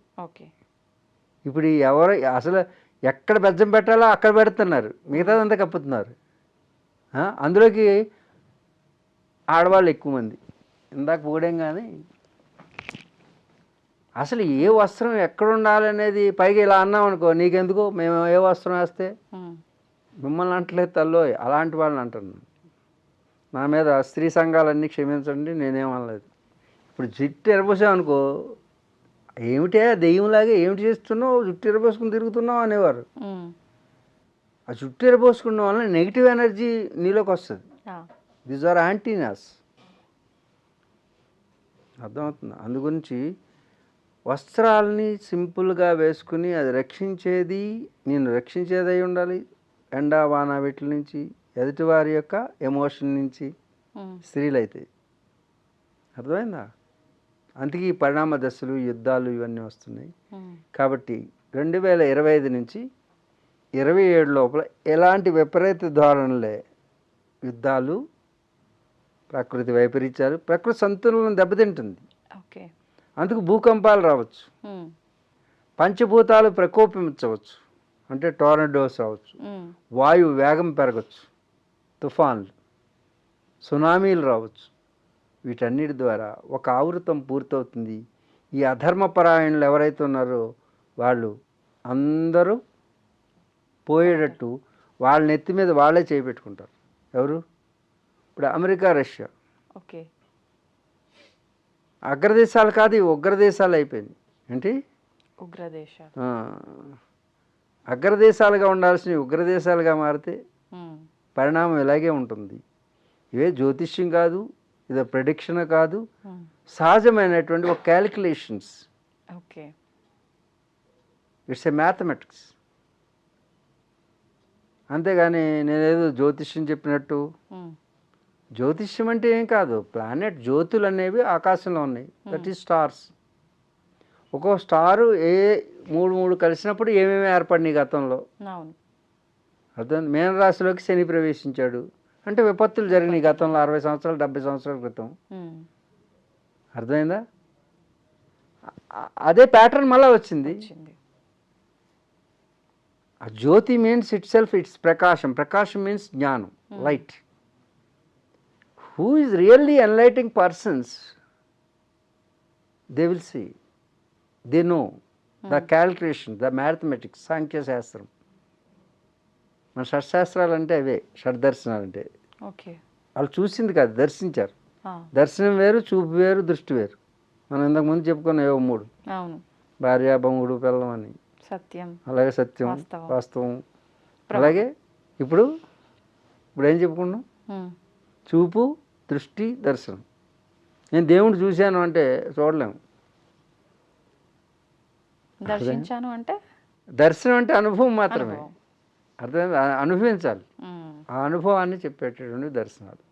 ఇప్పుడు ఎవరు అసలు ఎక్కడ బెజ్జం పెట్టాలో అక్కడ పెడుతున్నారు, మిగతాదంతా కప్పుతున్నారు. అందులోకి ఆడవాళ్ళు ఎక్కువ మంది. ఇందాక పోవడం కానీ అసలు ఏ వస్త్రం ఎక్కడ ఉండాలనేది పైగా ఇలా అన్నాం అనుకో, నీకెందుకు, మేము ఏ వస్త్రం వేస్తే మిమ్మల్ని అంటలేదు తల్లో, అలాంటి వాళ్ళని అంటున్నాను. నా మీద స్త్రీ సంఘాలన్నీ క్షమించండి, నేనేమనలేదు. ఇప్పుడు జుట్టు ఎరబోసామనుకో, ఏమిటే దెయ్యంలాగే ఏమిటి చేస్తున్నావు, జుట్టు ఎరబోసుకుని తిరుగుతున్నావు అనేవారు. ఆ జుట్టు ఎరబోసుకున్న వల్ల నెగిటివ్ ఎనర్జీ నీలోకి వస్తుంది. These are antennas. అర్థమవుతుంది. అందుగురించి వస్త్రాలని సింపుల్గా వేసుకుని అది రక్షించేది, నేను రక్షించేది అయి ఉండాలి. ఎండా వాన వీటి నుంచి, ఎదుటివారి యొక్క ఎమోషన్ నుంచి స్త్రీలైతే. అర్థమైందా? అందుకే ఈ పరిణామ దశలు, యుద్ధాలు ఇవన్నీ వస్తున్నాయి. కాబట్టి 2025 నుంచి 27 లోపల ఎలాంటి విపరీత ధోరణులే, యుద్ధాలు, ప్రకృతి వైపరీత్యాలు, ప్రకృతి సంతులనం దెబ్బతింటుంది. ఓకే. అందుకు భూకంపాలు రావచ్చు, పంచభూతాలు ప్రకోపించవచ్చు, అంటే టోర్నడోస్ రావచ్చు, వాయువు వేగం పెరగచ్చు, తుఫాన్లు, సునామీలు రావచ్చు. వీటన్నిటి ద్వారా ఒక ఆవృతం పూర్తవుతుంది. ఈ అధర్మపరాయణులు ఎవరైతే ఉన్నారో వాళ్ళు అందరూ పోయేటట్టు వాళ్ళ నెత్తి మీద వాళ్ళే చేపెట్టుకుంటారు. ఎవరు? ఇప్పుడు అమెరికా, రష్యా. ఓకే. అగ్రదేశాలు కాదు, ఇవి ఉగ్రదేశాలు అయిపోయింది. ఏంటి? ఉగ్రదేశాలు. అగ్రదేశాలుగా ఉండాల్సినవి ఉగ్రదేశాలుగా మారితే పరిణామం ఇలాగే ఉంటుంది. ఇవే జ్యోతిష్యం కాదు, ఇది ప్రెడిక్షన్ కాదు, సహజమైనటువంటి ఒక calculations. Okay. It's a mathematics. అంతేగాని నేనేదో జ్యోతిష్యం చెప్పినట్టు. జ్యోతిష్యం అంటే ఏం కాదు, ప్లానెట్ జ్యోతులు అనేవి ఆకాశంలో ఉన్నాయి. That is stars. ఒక్కో స్టారు మూడు కలిసినప్పుడు ఏమేమి ఏర్పడినాయి గతంలో. అర్థం? మీనరాశిలోకి శని ప్రవేశించాడు అంటే విపత్తులు జరిగినాయి గతంలో 60 సంవత్సరాలు 70 సంవత్సరాల క్రితం. అర్థమైందా? అదే ప్యాటర్న్ మళ్ళీ వచ్చింది. ఆ జ్యోతి మీన్స్ ఇట్ సెల్ఫ్, ఇట్స్ ప్రకాశం. ప్రకాశం మీన్స్ జ్ఞానం, light. Who is really enlightening persons, they will see, they know the calculation, the mathematics, సాంఖ్యశాస్త్రం. మన షట్శాస్త్రాలు అంటే అవే, షడ్దర్శనాలు అంటే. ఓకే. వాళ్ళు చూసింది కాదు, దర్శించారు. దర్శనం వేరు, చూపు వేరు, దృష్టి వేరు. మనం ఇంతకుముందు చెప్పుకున్న ఏవో 3, భార్య, బొమ్ముడు, పిల్లం అని. సత్యం, అలాగే సత్యం, వాస్తవం. అలాగే ఇప్పుడు ఏం చెప్పుకున్నాం? చూపు, దృష్టి, దర్శనం. నేను దేవుణ్ణి చూశాను అంటే చూడలేము. దర్శించాను అంటే, దర్శనం అంటే అనుభవం మాత్రమే. అర్థమైంది? అనుభవించాలి. ఆ అనుభవాన్ని చెప్పేటటువంటి దర్శనాలు.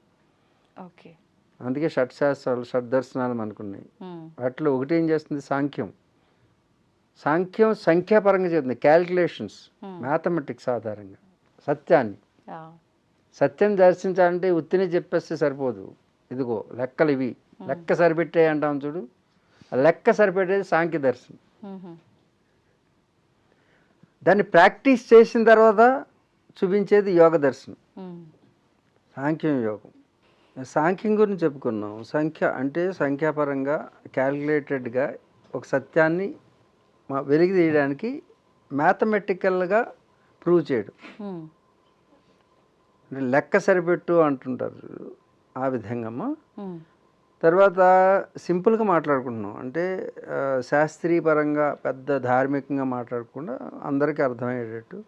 ఓకే. అందుకే షట్శాస్త్రాలు, షడ్దర్శనాలు మనకున్నాయి. వాటిలో ఒకటి ఏం చేస్తుంది? సాంఖ్యం. సాంఖ్యం సంఖ్యాపరంగా చెప్తుంది, క్యాల్కులేషన్స్, మ్యాథమెటిక్స్ ఆధారంగా సత్యాన్ని. సత్యం దర్శించాలంటే ఉత్తినే చెప్పేస్తే సరిపోదు. ఇదిగో లెక్కలు ఇవి, లెక్క సరిపెట్టే అంటాం చూడు. ఆ లెక్క సరిపెట్టేది సాంఖ్య దర్శనం. దాన్ని ప్రాక్టీస్ చేసిన తర్వాత చూపించేది యోగ దర్శనం, సాంఖ్యం, యోగం. సాంఖ్యం గురించి చెప్పుకున్నాం. సంఖ్య అంటే సంఖ్యాపరంగా క్యాల్కులేటెడ్గా ఒక సత్యాన్ని వెలికి తీయడానికి మ్యాథమెటికల్గా ప్రూవ్ చేయడం. అంటే లెక్క సరిపెట్టు అంటుంటారు, ఆ విధంగా. తర్వాత సింపుల్గా మాట్లాడుకుంటున్నాం, అంటే శాస్త్రీయపరంగా పెద్ద ధార్మికంగా మాట్లాడకుండా అందరికీ అర్థమయ్యేటట్టు.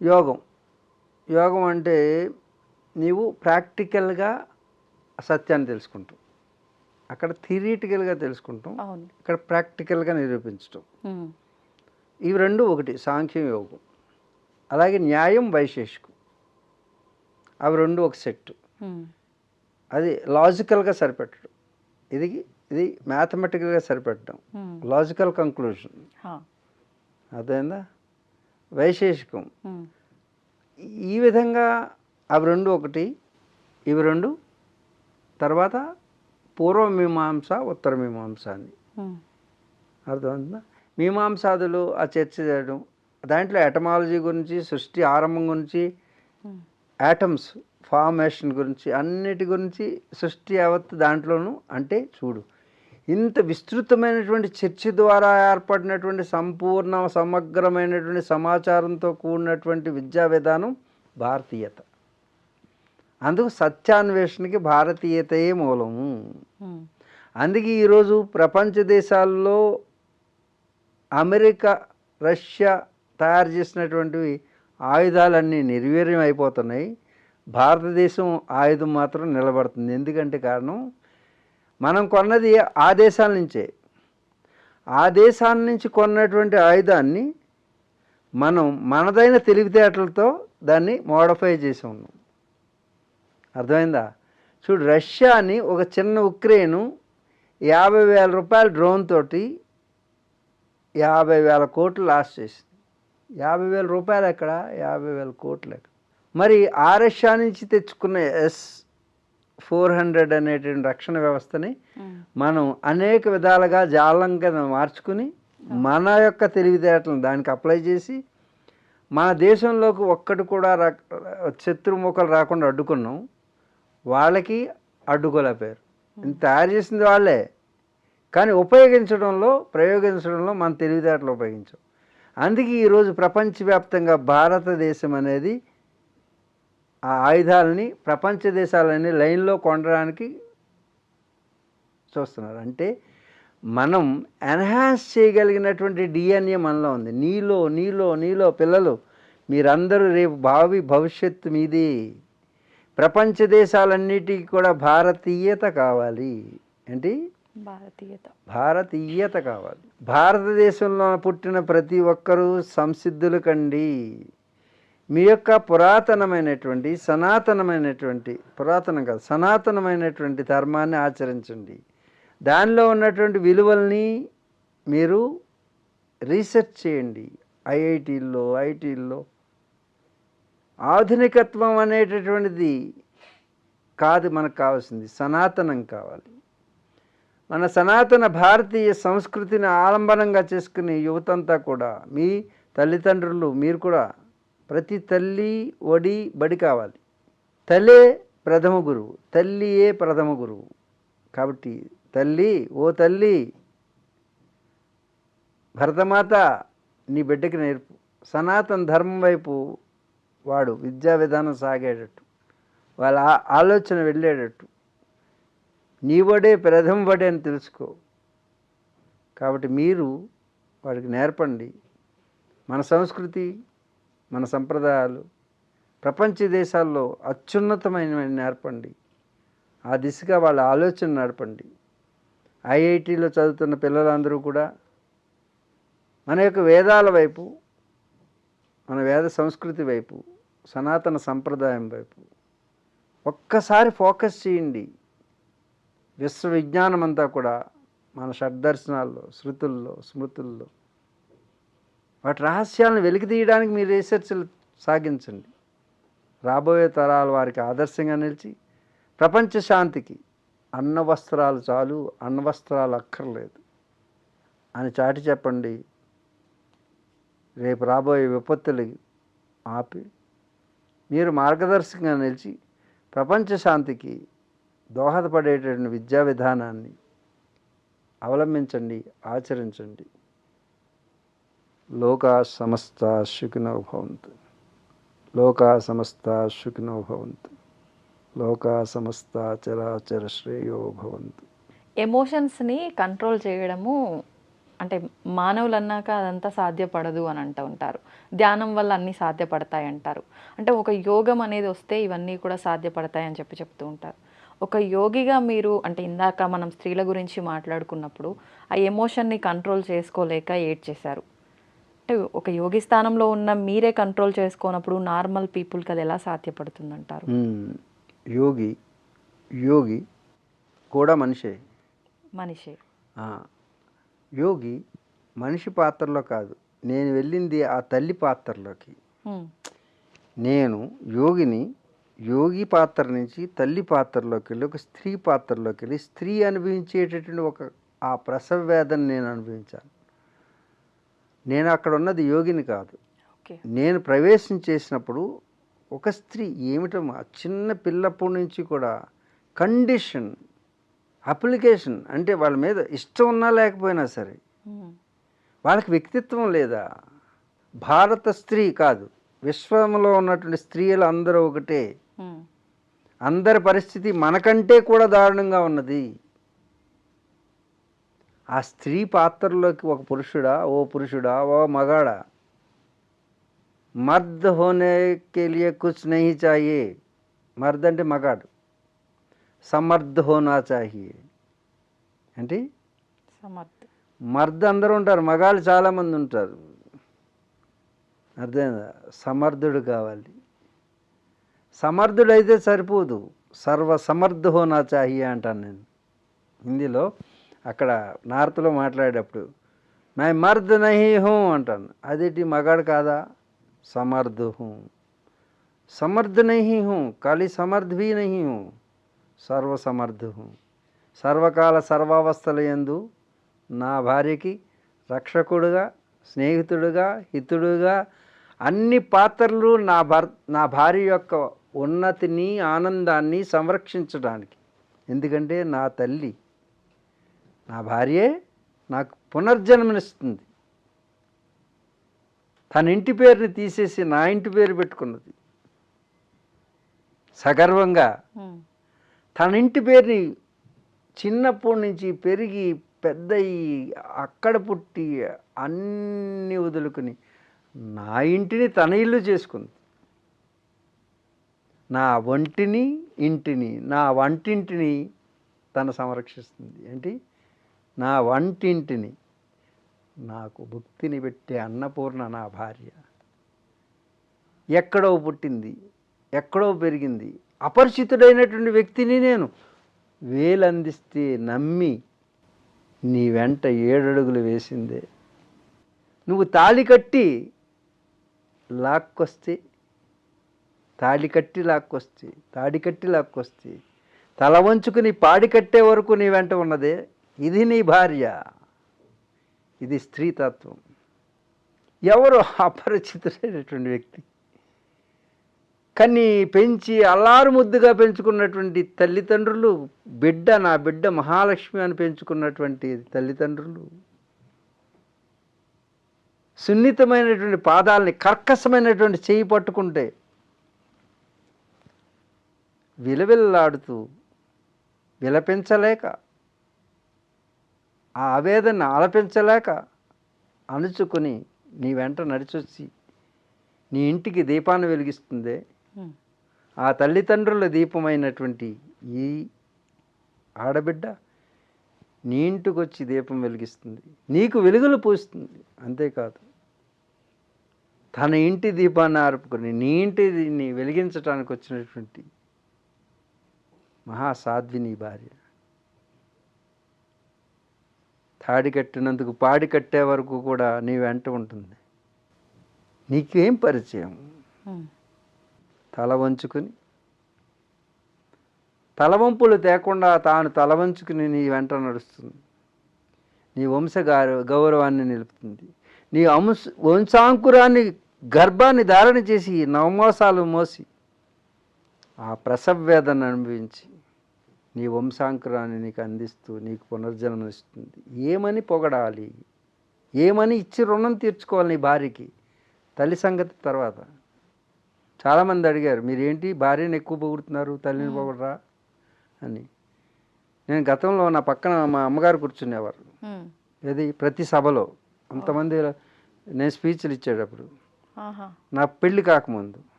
యోగం. యోగం అంటే నీవు ప్రాక్టికల్గా సత్యాన్ని తెలుసుకుంటాం. అక్కడ థియరిటికల్గా తెలుసుకుంటాం, ఇక్కడ ప్రాక్టికల్గా నిరూపించటం. ఇవి రెండు ఒకటి, సాంఖ్యం, యోగం. అలాగే న్యాయం, వైశేషికం, అవి రెండు ఒక సెట్. అది లాజికల్గా సరిపెట్టడం, ఇది మ్యాథమెటికల్గా సరిపెట్టడం, లాజికల్ కంక్లూజన్. అర్థమైందా? వైశేషికం. ఈ విధంగా అవి రెండు ఒకటి, ఇవి రెండు. తర్వాత పూర్వమీమాంస, ఉత్తరమీమాంస అని. అర్థమవుతుందా? మీమాంసాదులు ఆ చర్చ చేయడం, దాంట్లో ఎటమాలజీ గురించి, సృష్టి ఆరంభం గురించి, యాటమ్స్ ఫార్మేషన్ గురించి, అన్నిటి గురించి, సృష్టి యావత్తు దాంట్లోనూ. అంటే చూడు, ఇంత విస్తృతమైనటువంటి చర్చ ద్వారా ఏర్పడినటువంటి సంపూర్ణ సమగ్రమైనటువంటి సమాచారంతో కూడినటువంటి విద్యా విధానం భారతీయత. అందుకు సత్యాన్వేషణకి భారతీయతయే మూలము. అందుకే ఈరోజు ప్రపంచ దేశాల్లో అమెరికా, రష్యా తయారు చేసినటువంటివి ఆయుధాలన్నీ నిర్వీర్యం అయిపోతున్నాయి. భారతదేశం ఆయుధం మాత్రం నిలబడుతుంది. ఎందుకంటే కారణం, మనం కొన్నది ఆ దేశాల నుంచే. ఆ దేశాల నుంచి కొన్నటువంటి ఆయుధాన్ని మనం మనదైన తెలివితేటలతో దాన్ని మోడిఫై చేసి ఉన్నాం. అర్థమైందా? చూడు, రష్యాని ఒక చిన్న ఉక్రెయిన్ 50,000 రూపాయల డ్రోన్ తోటి 50,000 కోట్లు లాస్ చేసింది. 50,000 రూపాయలు ఎక్కడ, 50,000 కోట్లు ఎక్కడ? మరి ఆ రష్యా నుంచి తెచ్చుకున్న S-400 అనేటువంటి రక్షణ వ్యవస్థని మనం అనేక విధాలుగా జాలంగా మార్చుకుని మన యొక్క తెలివితేటలను దానికి అప్లై చేసి మన దేశంలోకి ఒక్కటి కూడా శత్రుముఖలు రాకుండా అడ్డుకున్నాం. వాళ్ళకి అడ్డుకోలేపారు. తయారు చేసింది వాళ్ళే, కానీ ప్రయోగించడంలో మన తెలివితేటలు ఉపయోగించాం. అందుకే ఈరోజు ప్రపంచవ్యాప్తంగా భారతదేశం అనేది ఆ ఆయుధాలని ప్రపంచ దేశాలన్నీ లైన్లో కొనడానికి చూస్తున్నారు. అంటే మనం ఎన్హాన్స్ చేయగలిగినటువంటి డిఎన్ఏ మనలో ఉంది. నీలో పిల్లలు మీరందరూ రేపు భవిష్యత్తు మీది. ప్రపంచ దేశాలన్నిటికీ కూడా భారతీయత కావాలి. ఏంటి? భారతీయత కావాలి. భారతదేశంలో పుట్టిన ప్రతి ఒక్కరూ సంసిద్ధులు కండి. మీ యొక్క సనాతనమైనటువంటి ధర్మాన్ని ఆచరించండి. దానిలో ఉన్నటువంటి విలువల్ని మీరు రీసెర్చ్ చేయండి. ఐటీల్లో ఆధునికత్వం అనేటటువంటిది కాదు మనకు కావాల్సింది, సనాతనం కావాలి. మన సనాతన భారతీయ సంస్కృతిని ఆలంబనంగా చేసుకుని యువతంతా కూడా, మీ తల్లిదండ్రులు, మీరు కూడా ప్రతి తల్లి ఒడి బడి కావాలి. తల్లియే ప్రథమ గురువు. కాబట్టి ఓ తల్లి భరతమాత నీ బిడ్డకి నేర్పు. సనాతన ధర్మం వైపు వాడు విద్యా విధానం సాగేటట్టు, వాళ్ళ ఆలోచన వెళ్ళేటట్టు నీ బడే ప్రథమ బడి అని తెలుసుకో. కాబట్టి మీరు వాడికి నేర్పండి. మన సంస్కృతి, మన సంప్రదాయాలు ప్రపంచ దేశాల్లో అత్యున్నతమైనవి నేర్పండి. ఆ దిశగా వాళ్ళ ఆలోచన నడపండి. ఐఐటీలో చదువుతున్న పిల్లలందరూ కూడా మన యొక్క వేదాల వైపు, మన వేద సంస్కృతి వైపు, సనాతన సంప్రదాయం వైపు ఒక్కసారి ఫోకస్ చేయండి. విశ్వవిజ్ఞానం అంతా కూడా మన షడ్దర్శనాల్లో, శృతుల్లో, స్మృతుల్లో వాటి రహస్యాలను వెలికి తీయడానికి మీరు రీసెర్చ్లు సాగించండి. రాబోయే తరాల వారికి ఆదర్శంగా నిలిచి ప్రపంచ శాంతికి అన్న వస్త్రాలు చాలు, అన్న వస్త్రాలు అక్కర్లేదు అని చాటి చెప్పండి. రేపు రాబోయే విపత్తులు ఆపి మీరు మార్గదర్శకంగా నిలిచి ప్రపంచ శాంతికి దోహదపడేటటువంటి విద్యా విధానాన్ని అవలంబించండి, ఆచరించండి. లోకా సమస్త సుఖినో భవంతు. లోకా సమస్త సుఖినో భవంతు. లోకా సమస్త చరాచర శ్రేయో భవంతు. ఎమోషన్స్ని కంట్రోల్ చేయడము అంటే మానవులు అన్నాక అదంతా సాధ్యపడదు అని అంటూ ఉంటారు. ధ్యానం వల్ల అన్నీ సాధ్యపడతాయి అంటారు. అంటే ఒక యోగం అనేది వస్తే ఇవన్నీ కూడా సాధ్యపడతాయి అని చెప్తూ ఉంటారు. ఒక యోగిగా మీరు, అంటే ఇందాక మనం స్త్రీల గురించి మాట్లాడుకున్నప్పుడు ఆ ఎమోషన్ని కంట్రోల్ చేసుకోలేక ఏడ్చేశారు. అంటే ఒక యోగి స్థానంలో ఉన్న మీరే కంట్రోల్ చేసుకోనప్పుడు నార్మల్ పీపుల్కి అది ఎలా సాధ్యపడుతుందంటారు? యోగి కూడా మనిషే. యోగి మనిషి పాత్రలో కాదు, నేను వెళ్ళింది ఆ తల్లి పాత్రలోకి. నేను యోగి పాత్ర నుంచి తల్లి పాత్రలోకి వెళ్ళి ఒక స్త్రీ పాత్రలోకి వెళ్ళి స్త్రీ అనుభవించేటటువంటి ఆ ప్రసవ వేదన నేను అనుభవించాను. నేను అక్కడ ఉన్నది యోగిని కాదు. నేను ప్రవేశం చేసినప్పుడు ఒక స్త్రీ ఏమిటమ్మా, చిన్న పిల్లప్పటి నుంచి కూడా కండిషన్, అప్లికేషన్, అంటే వాళ్ళ మీద ఇష్టం ఉన్నా లేకపోయినా సరే వాళ్ళకి వ్యక్తిత్వం లేదా? భారత స్త్రీ కాదు, విశ్వంలో ఉన్నటువంటి స్త్రీలు అందరూ ఒకటే. అందరి పరిస్థితి మనకంటే కూడా దారుణంగా ఉన్నది. ఆ స్త్రీ పాత్రలోకి ఒక పురుషుడా, ఓ పురుషుడా, ఓ మగాడా, మర్ద్ హోనే కే లియే కుచ్ నహీ చాహియే, మర్ద్ అంటే మగాడు, సమర్థ్ హోనా చాహియే అంటే సమర్థ. మర్ద్ అందరూ ఉంటారు, మగాళ్ళు చాలామంది ఉంటారు, అర్థమైందా? సమర్థుడు కావాలి. సమర్థుడైతే సరిపోదు, సర్వ సమర్థ హోనా చాహియే అంటాను నేను హిందీలో. అక్కడ నార్త్లో మాట్లాడేటప్పుడు మై మర్ద్ నహీ హూ అంటాను, అదేంటి మగాడు కాదా? సమర్థ హూ, సమర్థ నహీ హూ, ఖాళీ సమర్థ భీ నహీ హూ, సర్వసమర్థ హూ. సర్వకాల సర్వావస్థల యందు నా భార్యకి రక్షకుడుగా, స్నేహితుడుగా, హితుడుగా, అన్ని పాత్రలు నా భార్య యొక్క ఉన్నతిని, ఆనందాన్ని సంరక్షించడానికి. ఎందుకంటే నా తల్లి, నా భార్యే నాకు పునర్జన్మనిస్తుంది. తన ఇంటి పేరుని తీసేసి నా ఇంటి పేరు పెట్టుకున్నది సగర్వంగా. తన ఇంటి పేరుని చిన్నప్పటి నుంచి పెరిగి పెద్దయి అక్కడ పుట్టి అన్నీ వదులుకుని నా ఇంటిని తన ఇల్లు చేసుకుంది. నా ఒంటిని, ఇంటిని, నా వంటింటిని తను సంరక్షిస్తుంది. ఏంటి? నా వంటింటిని, నాకు భుక్తిని పెట్టే అన్నపూర్ణ నా భార్య. ఎక్కడో పుట్టింది, ఎక్కడో పెరిగింది, అపరిచితుడైనటువంటి వ్యక్తిని నేను వేలందిస్తే నమ్మి నీ వెంట 7 అడుగులు వేసిందే. నువ్వు తాళి కట్టి లాక్కొస్తే, తాళి కట్టి లాక్కొస్తే తల వంచుకుని పాడి కట్టే వరకు నీ వెంట ఉన్నదే, ఇది నీ భార్య. ఇది స్త్రీతత్వం. ఎవరో అపరిచితుడైనటువంటి వ్యక్తి కన్ని పెంచి అల్లారు ముద్దుగా పెంచుకున్నటువంటి తల్లిదండ్రులు, నా బిడ్డ మహాలక్ష్మి అని పెంచుకున్నటువంటి తల్లిదండ్రులు సున్నితమైనటువంటి పాదాలని, కర్కశమైనటువంటి చేయి పట్టుకుంటే విలవిల్లాడుతూ విలపించలేక, ఆ ఆవేదన ఆలపించలేక అణుచుకొని నీ వెంట నడిచొచ్చి నీ ఇంటికి దీపాన్ని వెలిగిస్తుందే, ఆ తల్లిదండ్రుల దీపమైనటువంటి ఈ ఆడబిడ్డ నీ ఇంటికి వచ్చి దీపం వెలిగిస్తుంది, నీకు వెలుగులు పూస్తుంది. అంతేకాదు, తన ఇంటి దీపాన్ని ఆర్పుకొని నీ ఇంటిని వెలిగించడానికి వచ్చినటువంటి మహాసాధ్వి నీ భార్య. తాడి కట్టినందుకు పాడి కట్టే వరకు కూడా నీ వెంట ఉంటుంది. నీకేం పరిచయం? తల వంచుకుని, తలవంపులు తేకుండా తాను తల వంచుకుని నీ వెంట నడుస్తుంది. నీ వంశ గౌరవాన్ని నిలుపుతుంది. నీ వంశాంకురాన్ని, గర్భాన్ని ధారణ చేసి 9 మాసాలు మోసి ఆ ప్రసవ వేదన అనుభవించి నీ వంశాంకురాన్ని నీకు అందిస్తూ నీకు పునర్జన్మనిస్తుంది. ఏమని పొగడాలి? ఏమని ఇచ్చి రుణం తీర్చుకోవాలి నీ భార్యకి? తల్లి సంగతి తర్వాత. చాలామంది అడిగారు, మీరేంటి భార్యను ఎక్కువ పొగుడుతున్నారు, తల్లిని పొగడరా అని. నేను గతంలో నా పక్కన మా అమ్మగారు కూర్చునేవారు, ఏది ప్రతి సభలో అంతమంది నేను స్పీచ్లు ఇచ్చేటప్పుడు. నా పెళ్ళి కాకముందు,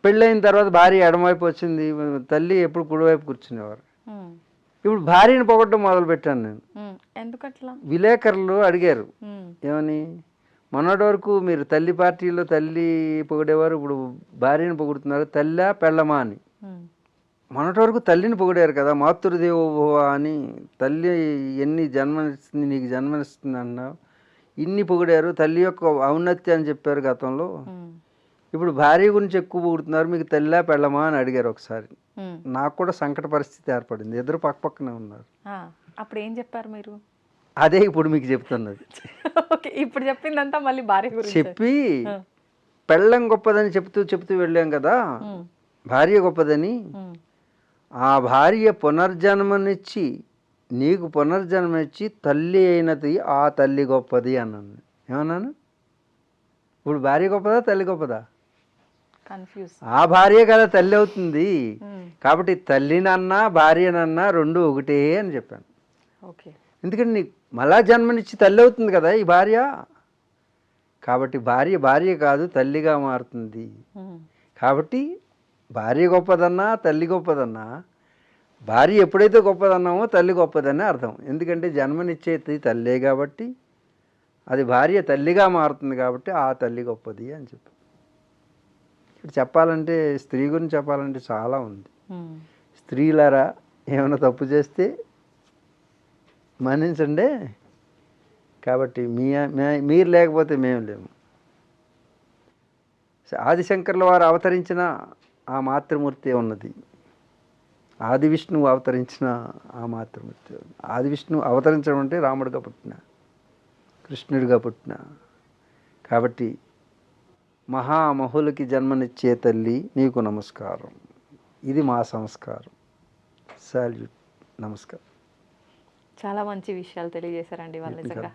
పెళ్ళైన తర్వాత భార్య ఎడమవైపు వచ్చింది, తల్లి ఎప్పుడు కుడివైపు కూర్చునేవారు. ఇప్పుడు భార్యను పొగడటం మొదలుపెట్టాను నేను. ఎందుకట్లా? విలేకరులు అడిగారు, ఏమని, మొన్నటి వరకు మీరు తల్లి పార్టీలో తల్లి పొగిడేవారు, ఇప్పుడు భార్యను పొగుడుతున్నారు, తల్లా పెళ్ళమా అని. మొన్నటి వరకు తల్లిని పొగిడారు కదా, మాతృదేవోభవ అని, తల్లి ఎన్ని జన్మనిస్తుంది, నీకు జన్మనిస్తుంది అన్నావు, ఇన్ని పొగిడారు, తల్లి యొక్క ఔన్నత్యం అని చెప్పారు గతంలో. ఇప్పుడు భార్య గురించి ఎక్కువ పొగుడుతున్నారు, మీకు తల్లా పెళ్ళమా అని అడిగారు ఒకసారి. నాకు కూడా సంకట పరిస్థితి ఏర్పడింది, ఇద్దరు పక్కపక్కనే ఉన్నారు. అప్పుడు ఏం చెప్పారు మీరు? అదే ఇప్పుడు మీకు చెప్తున్నది. ఇప్పుడు చెప్పిందంతా మళ్ళీ భార్య గురించి చెప్పి, పెళ్ళం గొప్పదని చెప్తూ వెళ్ళాం కదా, భార్య గొప్పదని. ఆ భార్య పునర్జన్మనిచ్చి, నీకు పునర్జన్మనిచ్చి తల్లి అయినది ఆ తల్లి గొప్పది అన్నాను. ఏమన్నాను? ఇప్పుడు భార్య గొప్పదా, తల్లి గొప్పదా? కన్ఫ్యూజ్. ఆ భార్య కదా తల్లి అవుతుంది. కాబట్టి తల్లినన్నా భార్యనన్నా రెండు ఒకటే అని చెప్పాను. ఓకే. ఎందుకంటే నీకు మళ్ళా జన్మనిచ్చి తల్లి అవుతుంది కదా ఈ భార్య. కాబట్టి భార్య కాదు తల్లిగా మారుతుంది. కాబట్టి భార్య గొప్పదన్నా తల్లి గొప్పదన్నా, భార్య ఎప్పుడైతే గొప్పదన్నామో తల్లి గొప్పదనే అర్థం. ఎందుకంటే జన్మనిచ్చేది తల్లే కాబట్టి అది భార్య తల్లిగా మారుతుంది కాబట్టి ఆ తల్లి గొప్పది అని చెప్పి. ఇప్పుడు చెప్పాలంటే స్త్రీ గురించి చెప్పాలంటే చాలా ఉంది. స్త్రీలారా ఏమైనా తప్పు చేస్తే మన్నించండి. కాబట్టి మీరు లేకపోతే మేము లేము. ఆదిశంకర్ల వారు అవతరించిన ఆ మాతృమూర్తి ఉన్నది. ఆది విష్ణువు అవతరించిన ఆ మాతృమూర్తి. ఆది విష్ణువు అవతరించడం అంటే రాముడిగా పుట్టిన, కృష్ణుడిగా పుట్టిన. కాబట్టి మహామహులకి జన్మనిచ్చే తల్లి నీకు నమస్కారం. ఇది మా సంస్కారం. సాల్యూట్. నమస్కారం. చాలా మంచి విషయాలు తెలియజేశారండి ఇవాళ. నిజంగా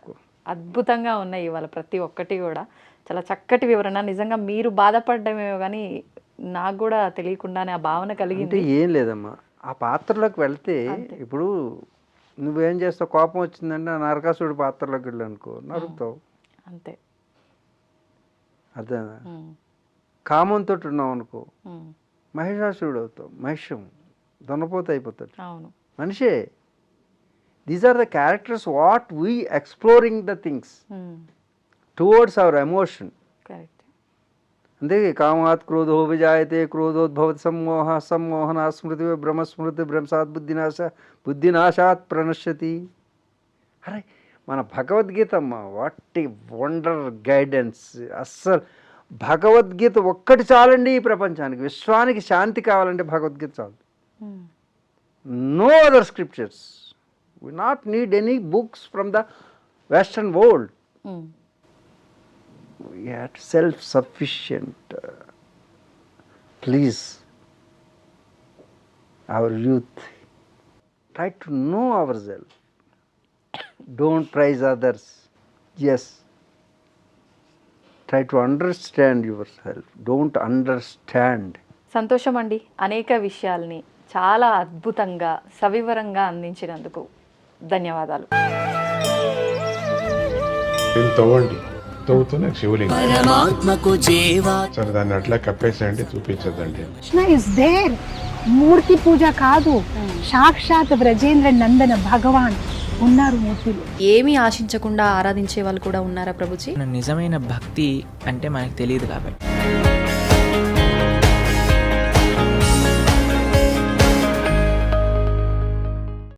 అద్భుతంగా ఉన్నాయి ఇవాళ ప్రతి ఒక్కటి కూడా. చాలా చక్కటి వివరణ. నిజంగా మీరు బాధపడ్డమేమో కానీ నాకు కూడా తెలియకుండానే ఆ భావన కలిగింది. ఏం లేదమ్మా, ఆ పాత్రలోకి వెళ్తే ఇప్పుడు నువ్వేం చేస్తావు, కోపం వచ్చిందంటే నరకాసుడి పాత్రలోకి వెళ్ళి అనుకో నరుకుతావు అంతే. అర్థమా? కామంతో ఉన్నావు అనుకో మహిషాసుడు అవుతావు. మహిషం దొన్నపోత అయిపోతాడు. అవును, మనిషే. These are the characters what we exploring the things towards our emotion. Correct. అందుకే కామాత్ క్రోధో విజాయతే క్రోధోద్భవతి సమ్మోహ సమ్మోహనా స్మృతి బ్రహ్మస్మృతి భ్రంశాత్ బుద్ధినాశాత్ ప్రణశ్యతి. అరే మన భగవద్గీత అమ్మ, వాట్ ఏ వండర్ గైడెన్స్. అస్సలు భగవద్గీత ఒక్కటి చాలండి ఈ ప్రపంచానికి. విశ్వానికి శాంతి కావాలంటే భగవద్గీత చాలు. No other scriptures. We not need any books from the Western world. We are self-sufficient. Please, our youth, try to know ourselves. Don't praise others. Yes. Try to understand yourself. Don't understand. సంతోషం అండి. అనేక విషయాల్ని చాలా అద్భుతంగా సవివరంగా అందించినందుకు ధన్యవాదాలు. తవ్వండి, తవ్వుతూనే శివలింగం. సరే దాన్ని అట్లా కప్పేసేయండి, చూపించదండి. Krishna is there. మూర్తి పూజ కాదు, సాక్షాత్ బ్రజేంద్ర నందన భగవాన్ ఉన్నారు మూర్తిలో. ఏమీ ఆశించకుండా ఆరాధించే వాళ్ళు కూడా ఉన్నారా ప్రభుజీ? నిజమైన భక్తి అంటే మనకు తెలియదు కాబట్టి